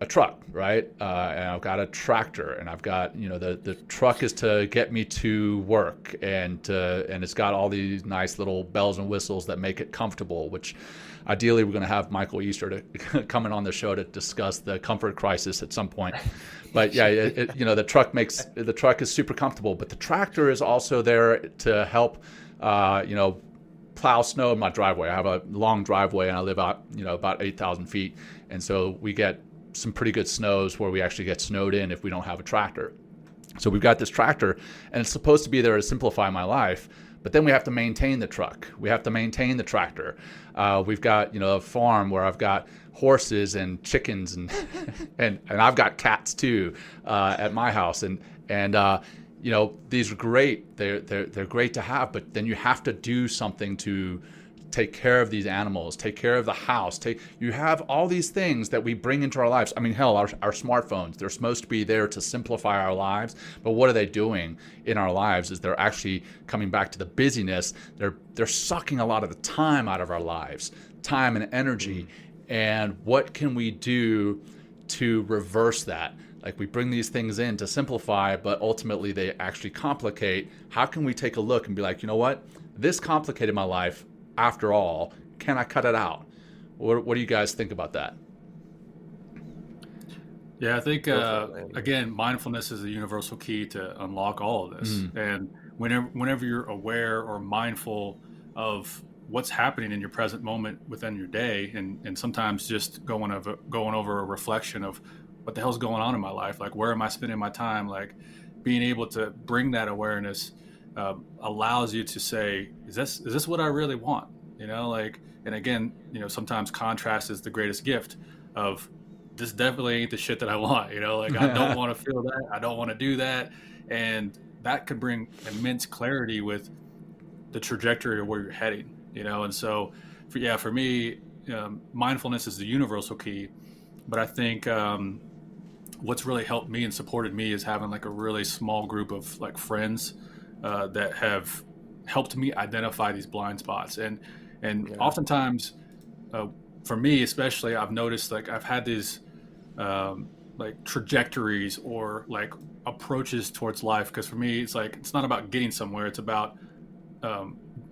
a truck, right? And I've got a tractor, and I've got, the truck is to get me to work, and it's got all these nice little bells and whistles that make it comfortable, which ideally we're going to have Michael Easter to come in on the show to discuss the comfort crisis at some point. But yeah, the truck is super comfortable, but the tractor is also there to help, plow snow in my driveway. I have a long driveway and I live out, about 8,000 feet. And so we get some pretty good snows where we actually get snowed in if we don't have a tractor. So we've got this tractor, and it's supposed to be there to simplify my life, but then we have to maintain the truck. We have to maintain the tractor. We've got, a farm where I've got horses and chickens and and I've got cats too at my house. And these are great. They're great to have, but then you have to do something to take care of these animals, take care of the house. You have all these things that we bring into our lives. I mean, hell, our smartphones, they're supposed to be there to simplify our lives, but what are they doing in our lives is they're actually coming back to the busyness. They're sucking a lot of the time out of our lives, time and energy. And what can we do to reverse that? Like, we bring these things in to simplify, but ultimately they actually complicate. How can we take a look and be like, you know what? This complicated my life. After all, can I cut it out? What do you guys think about that? Yeah, I think, again, mindfulness is the universal key to unlock all of this. And whenever you're aware or mindful of what's happening in your present moment within your day, and sometimes just going over a reflection of what the hell's going on in my life, like where am I spending my time, like being able to bring that awareness allows you to say, is this what I really want? And again, sometimes contrast is the greatest gift of, this definitely ain't the shit that I want, like I don't want to feel that. I don't want to do that. And that could bring immense clarity with the trajectory of where you're heading, And so for me, mindfulness is the universal key. But I think what's really helped me and supported me is having like a really small group of like friends that have helped me identify these blind spots. And oftentimes, for me especially, I've noticed like I've had these like trajectories or like approaches towards life. Because for me, it's like, it's not about getting somewhere. It's about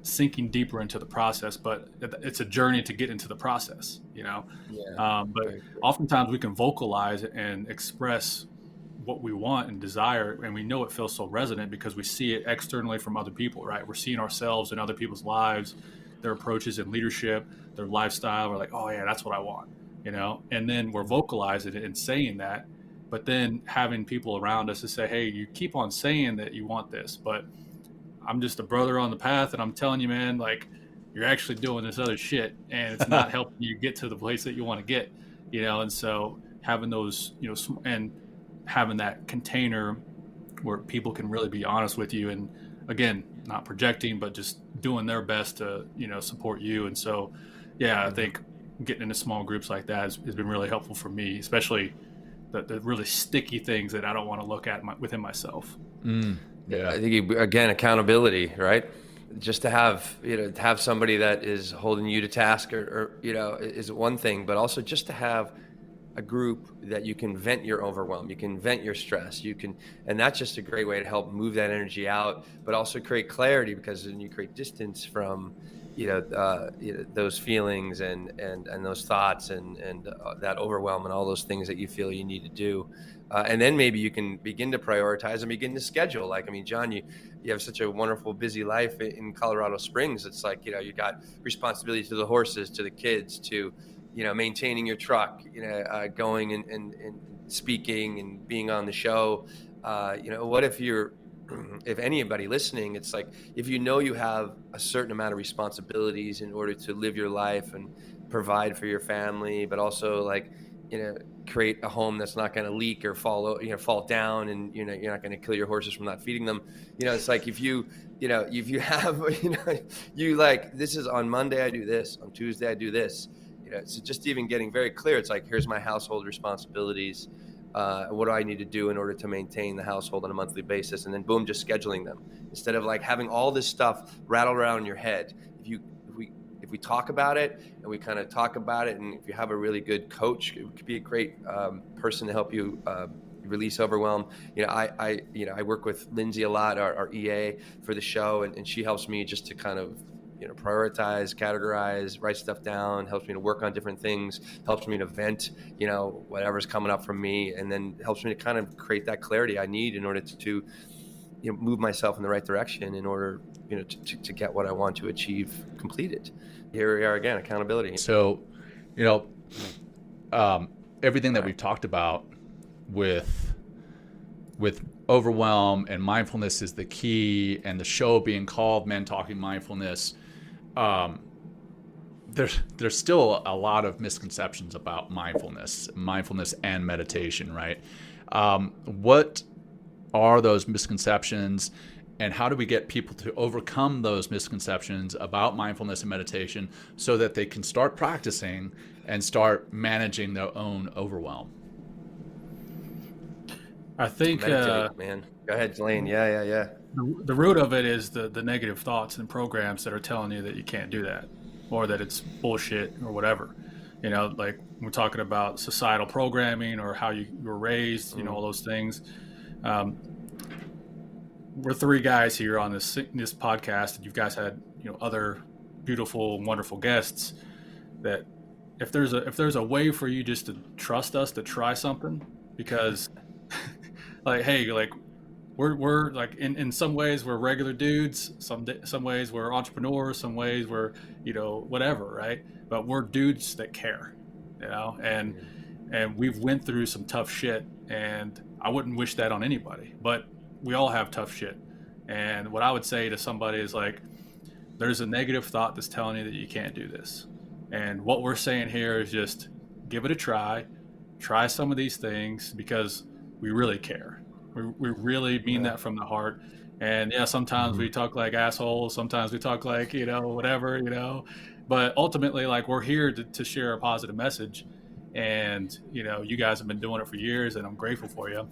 sinking deeper into the process, but it's a journey to get into the process, Yeah. but oftentimes we can vocalize and express what we want and desire, and we know it feels so resonant because we see it externally from other people, right? We're seeing ourselves in other people's lives, their approaches in leadership, their lifestyle. We're like, oh yeah, that's what I want, and then we're vocalizing it and saying that, but then having people around us to say, hey, you keep on saying that you want this, but I'm just a brother on the path, and I'm telling you, man, like, you're actually doing this other shit, and it's not helping you get to the place that you want to get, and so having those, and having that container where people can really be honest with you, and again, not projecting, but just doing their best to, support you. And so, yeah, I think getting into small groups like that has been really helpful for me, especially the really sticky things that I don't want to look at within myself. Yeah. I think, again, accountability, right? Just to have somebody that is holding you to task or is one thing, but also just to have a group that you can vent your overwhelm, you can vent your stress, and that's just a great way to help move that energy out, but also create clarity, because then you create distance from, those feelings and those thoughts and that overwhelm and all those things that you feel you need to do. And then maybe you can begin to prioritize and begin to schedule. Like, I mean, John, you have such a wonderful, busy life in Colorado Springs. It's like, you got responsibility to the horses, to the kids, to, maintaining your truck, going and speaking and being on the show. What if anybody listening, it's like, if you have a certain amount of responsibilities in order to live your life and provide for your family, but also like, create a home that's not going to leak or fall down, and you're not going to kill your horses from not feeding them. It's like, if you have, you like, this is on Monday I do this, on Tuesday I do this. So just even getting very clear, it's like, here's my household responsibilities. What do I need to do in order to maintain the household on a monthly basis? And then boom, just scheduling them, instead of like having all this stuff rattle around in your head. If we talk about it, and we kind of talk about it, and if you have a really good coach, it could be a great person to help you release overwhelm. I work with Lindsay a lot, our EA for the show, and she helps me just to kind of prioritize, categorize, write stuff down, helps me to work on different things, helps me to vent, whatever's coming up from me, and then helps me to kind of create that clarity I need in order to move myself in the right direction, in order, to get what I want to achieve completed. Here we are again, accountability. So, everything that we've talked about with overwhelm and mindfulness is the key, and the show being called Men Talking Mindfulness. There's still a lot of misconceptions about mindfulness and meditation, right? What are those misconceptions, and how do we get people to overcome those misconceptions about mindfulness and meditation so that they can start practicing and start managing their own overwhelm? I think, man. Go ahead, Lane. Yeah. The root of it is the negative thoughts and programs that are telling you that you can't do that, or that it's bullshit or whatever. Like, we're talking about societal programming, or how you were raised, all those things. We're three guys here on this podcast, and you guys had, other beautiful, wonderful guests. That if there's a way for you just to trust us to try something, because like, hey, like, we're like, in some ways we're regular dudes, some ways we're entrepreneurs, some ways we're, whatever, right? But we're dudes that care, and we've went through some tough shit, and I wouldn't wish that on anybody, but we all have tough shit. And what I would say to somebody is, like, there's a negative thought that's telling you that you can't do this. And what we're saying here is just give it a try some of these things, because we really care. We really mean that from the heart. And yeah, sometimes we talk like assholes, sometimes we talk like, whatever, but ultimately, like, we're here to share a positive message. And, you guys have been doing it for years, and I'm grateful for you.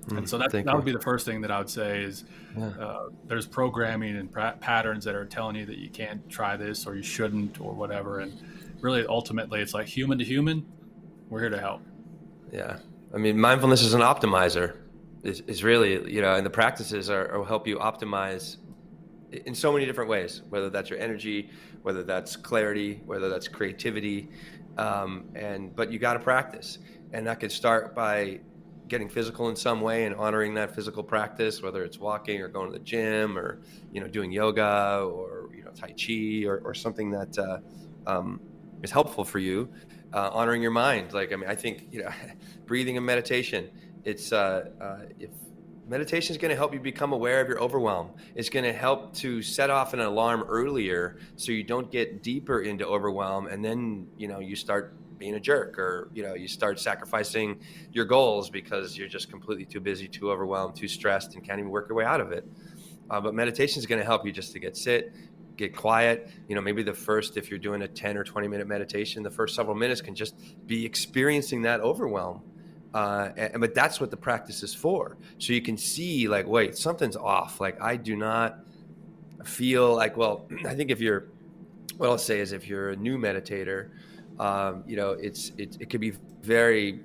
And so that would be the first thing that I would say is, there's programming and patterns that are telling you that you can't try this, or you shouldn't, or whatever. And really, ultimately, it's like, human to human, we're here to help. Yeah. I mean, mindfulness is an optimizer. Is really, and the practices will help you optimize in so many different ways, whether that's your energy, whether that's clarity, whether that's creativity. But you got to practice. And that could start by getting physical in some way and honoring that physical practice, whether it's walking or going to the gym or, doing yoga or, Tai Chi or something that is helpful for you. Honoring your mind. I think, breathing and meditation, if meditation is going to help you become aware of your overwhelm. It's going to help to set off an alarm earlier so you don't get deeper into overwhelm, and then, you start being a jerk, or, you start sacrificing your goals because you're just completely too busy, too overwhelmed, too stressed, and can't even work your way out of it. But meditation is going to help you just to get quiet. Maybe if you're doing a 10 or 20 minute meditation, the first several minutes can just be experiencing that overwhelm. But that's what the practice is for. So you can see, wait, something's off. I do not feel I think what I'll say is, if you're a new meditator, it could be very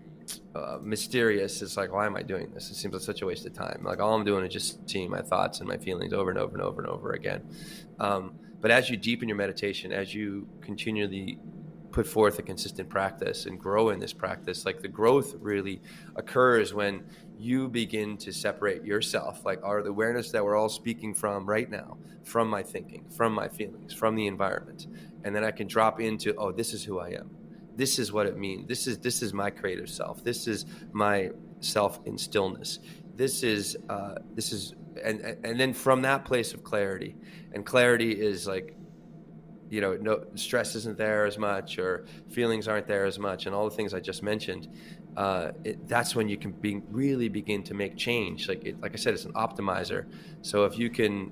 mysterious. It's why am I doing this? It seems like such a waste of time. All I'm doing is just seeing my thoughts and my feelings over and over and over and over again. But as you deepen your meditation, as you continually put forth a consistent practice and grow in this practice, the growth really occurs when you begin to separate yourself, the awareness that we're all speaking from right now, from my thinking, from my feelings, from the environment. And then I can drop into, oh, this is who I am. This is what it means. This is my creative self. This is my self in stillness. This is, and then from that place of clarity, and clarity is no stress isn't there as much, or feelings aren't there as much, and all the things I just mentioned. That's when you can really begin to make change. Like I said, it's an optimizer. So if you can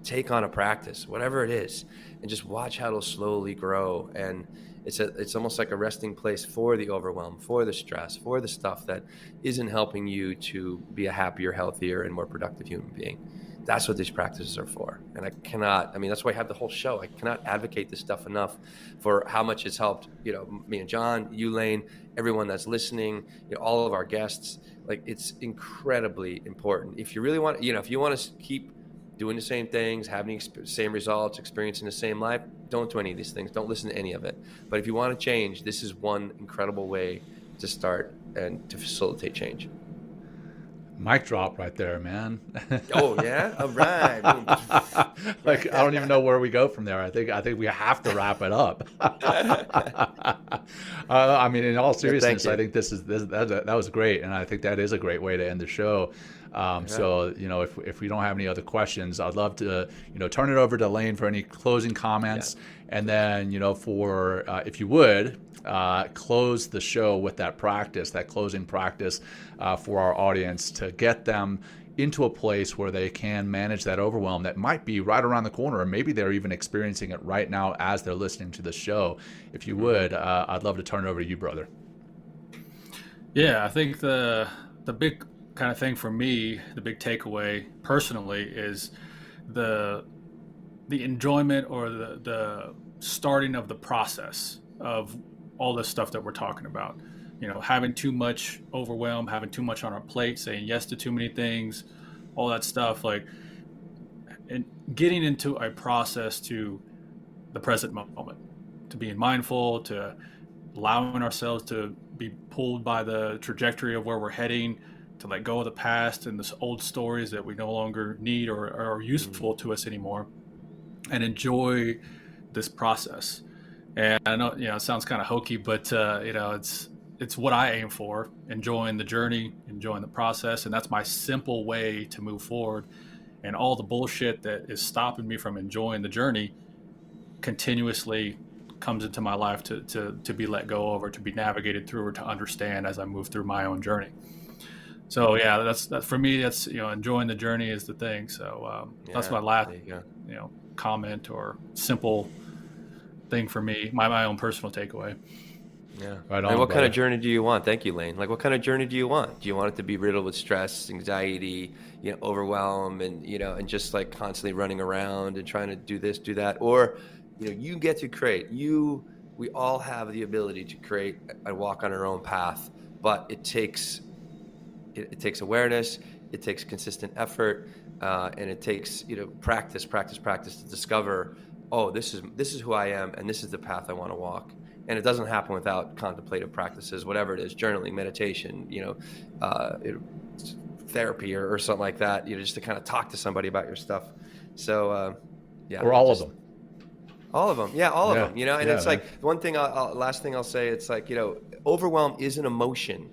take on a practice, whatever it is, and just watch how it'll slowly grow, and it's almost like a resting place for the overwhelm, for the stress, for the stuff that isn't helping you to be a happier, healthier, and more productive human being. That's what these practices are for. And that's why I have the whole show. I cannot advocate this stuff enough for how much it's helped, me and John, you, Lane, everyone that's listening, all of our guests. It's incredibly important. If you really want, if you want to keep doing the same things, having the same results, experiencing the same life, don't do any of these things. Don't listen to any of it. But if you want to change, this is one incredible way to start and to facilitate change. Mic drop right there, man. Oh yeah, all right. I don't even know where we go from there. I think we have to wrap it up. In all seriousness, I think that was great, and I think that is a great way to end the show. So if we don't have any other questions, I'd love to turn it over to Lane for any closing comments, and then for if you would. Close the show with that closing practice for our audience, to get them into a place where they can manage that overwhelm that might be right around the corner, or maybe they're even experiencing it right now as they're listening to the show. If you would, I'd love to turn it over to you, brother. Yeah, I think the big kind of thing for me, the big takeaway personally, is the enjoyment, or the starting of the process of all this stuff that we're talking about. Having too much overwhelm, having too much on our plate, saying yes to too many things, all that stuff, and getting into a process to the present moment, to being mindful, to allowing ourselves to be pulled by the trajectory of where we're heading, to let go of the past and the old stories that we no longer need or are useful to us anymore, and enjoy this process. And I know, it sounds kind of hokey, but it's what I aim for: enjoying the journey, enjoying the process, and that's my simple way to move forward. And all the bullshit that is stopping me from enjoying the journey continuously comes into my life to be let go of, or to be navigated through, or to understand as I move through my own journey. So yeah, that's for me. That's enjoying the journey is the thing. So that's my last comment or simple thing for me, my own personal takeaway. Yeah. Right on, and what brother. kind of journey do you want? Thank you, Lane. What kind of journey do you want? Do you want it to be riddled with stress, anxiety, overwhelm, and and just constantly running around and trying to do this, do that, or you get to create. We all have the ability to create and walk on our own path, but it takes awareness. It takes consistent effort. and it takes practice to discover, oh, this is who I am, and this is the path I want to walk. And it doesn't happen without contemplative practices, whatever it is, journaling, meditation, therapy or something like that, just to kind of talk to somebody about your stuff. So yeah, or all of them. All of them. Yeah, all of them. And Yeah, it's like one thing, last thing I'll say, it's like, overwhelm is an emotion.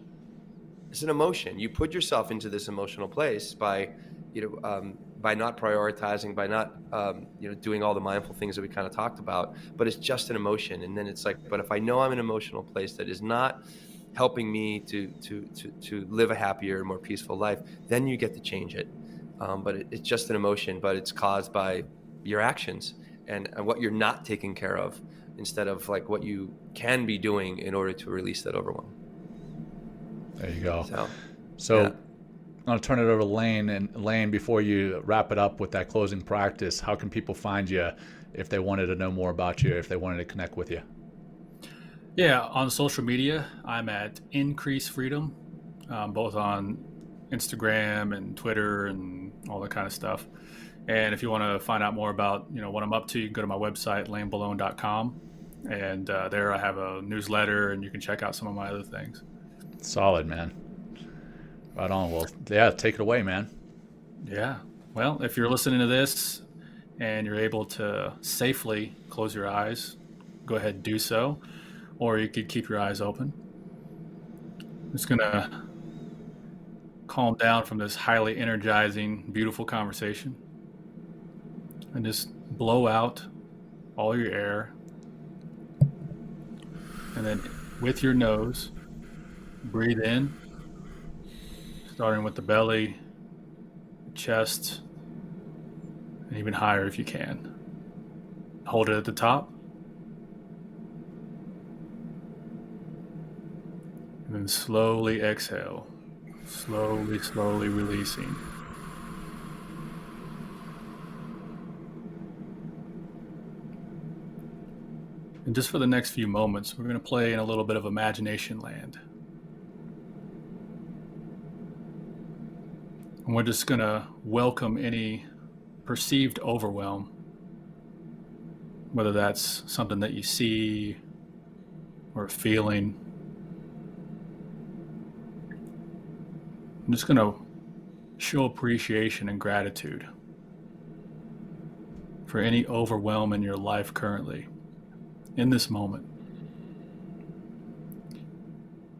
It's an emotion. You put yourself into this emotional place by not prioritizing, by not, doing all the mindful things that we kind of talked about, but it's just an emotion. And then it's like, but if I know I'm in an emotional place that is not helping me to live a happier, more peaceful life, then you get to change it. But it's just an emotion, but it's caused by your actions and what you're not taking care of, instead of like what you can be doing in order to release that overwhelm. There you go. So yeah. I'm going to turn it over to Lane. And Lane, before you wrap it up with that closing practice, how can people find you if they wanted to know more about you, if they wanted to connect with you? Yeah, on social media, I'm at Increase Freedom, both on Instagram and Twitter and all that kind of stuff. And if you want to find out more about what I'm up to, you can go to my website, lanebelone.com, and there I have a newsletter, and you can check out some of my other things. Solid, man. Right on. Well, yeah, take it away, man. Yeah. Well, if you're listening to this and you're able to safely close your eyes, go ahead and do so. Or you could keep your eyes open. I'm just going to calm down from this highly energizing, beautiful conversation and just blow out all your air. And then with your nose, breathe in, starting with the belly, chest, and even higher if you can. Hold it at the top. And then slowly exhale, slowly releasing. And just for the next few moments, we're going to play in a little bit of imagination land. And we're just going to welcome any perceived overwhelm, whether that's something that you see or a feeling. I'm just going to show appreciation and gratitude for any overwhelm in your life currently, in this moment.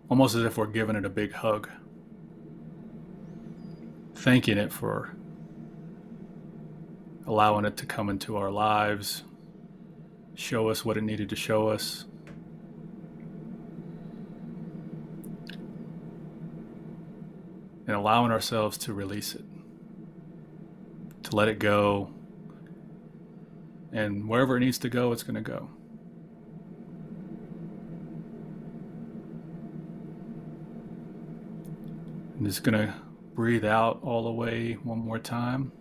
Almost as if we're giving it a big hug. Thanking it for allowing it to come into our lives, show us what it needed to show us. And allowing ourselves to release it, to let it go. And wherever it needs to go, it's going to go. I'm just going to breathe out all the way one more time,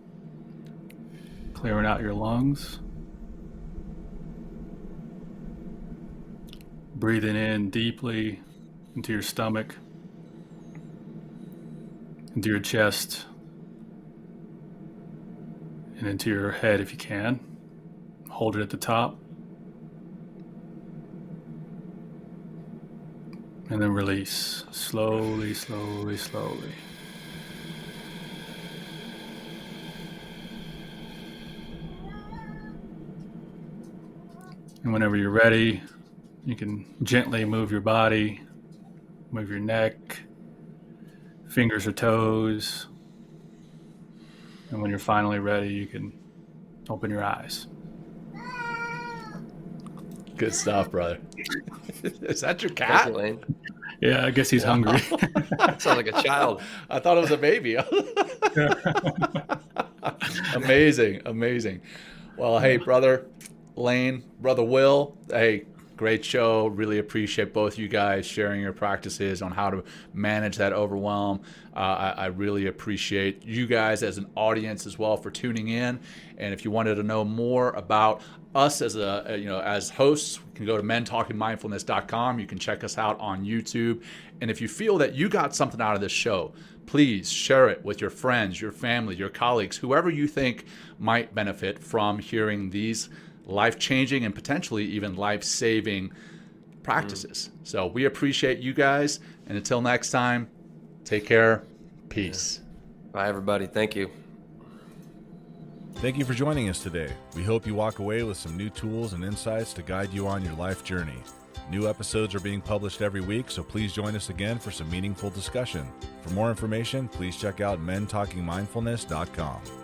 clearing out your lungs. Breathing in deeply into your stomach, into your chest, and into your head if you can. Hold it at the top. And then release, slowly. And whenever you're ready, you can gently move your body, move your neck, fingers or toes. And when you're finally ready, you can open your eyes. Good stuff, brother. Is that your cat? Thank you, Lane. Yeah, I guess he's hungry. Sounds like a child. I thought it was a baby. Amazing. Well, hey, brother Lane, brother Will, hey, Great show. Really appreciate both you guys sharing your practices on how to manage that overwhelm. I really appreciate you guys as an audience as well for tuning in. And if you wanted to know more about us as hosts, you can go to mentalkingmindfulness.com. You can check us out on YouTube. And if you feel that you got something out of this show, please share it with your friends, your family, your colleagues, whoever you think might benefit from hearing these life-changing and potentially even life-saving practices. So we appreciate you guys. And until next time, take care. Peace. Bye, everybody. Thank you. Thank you for joining us today. We hope you walk away with some new tools and insights to guide you on your life journey. New episodes are being published every week, so please join us again for some meaningful discussion. For more information, please check out mentalkingmindfulness.com.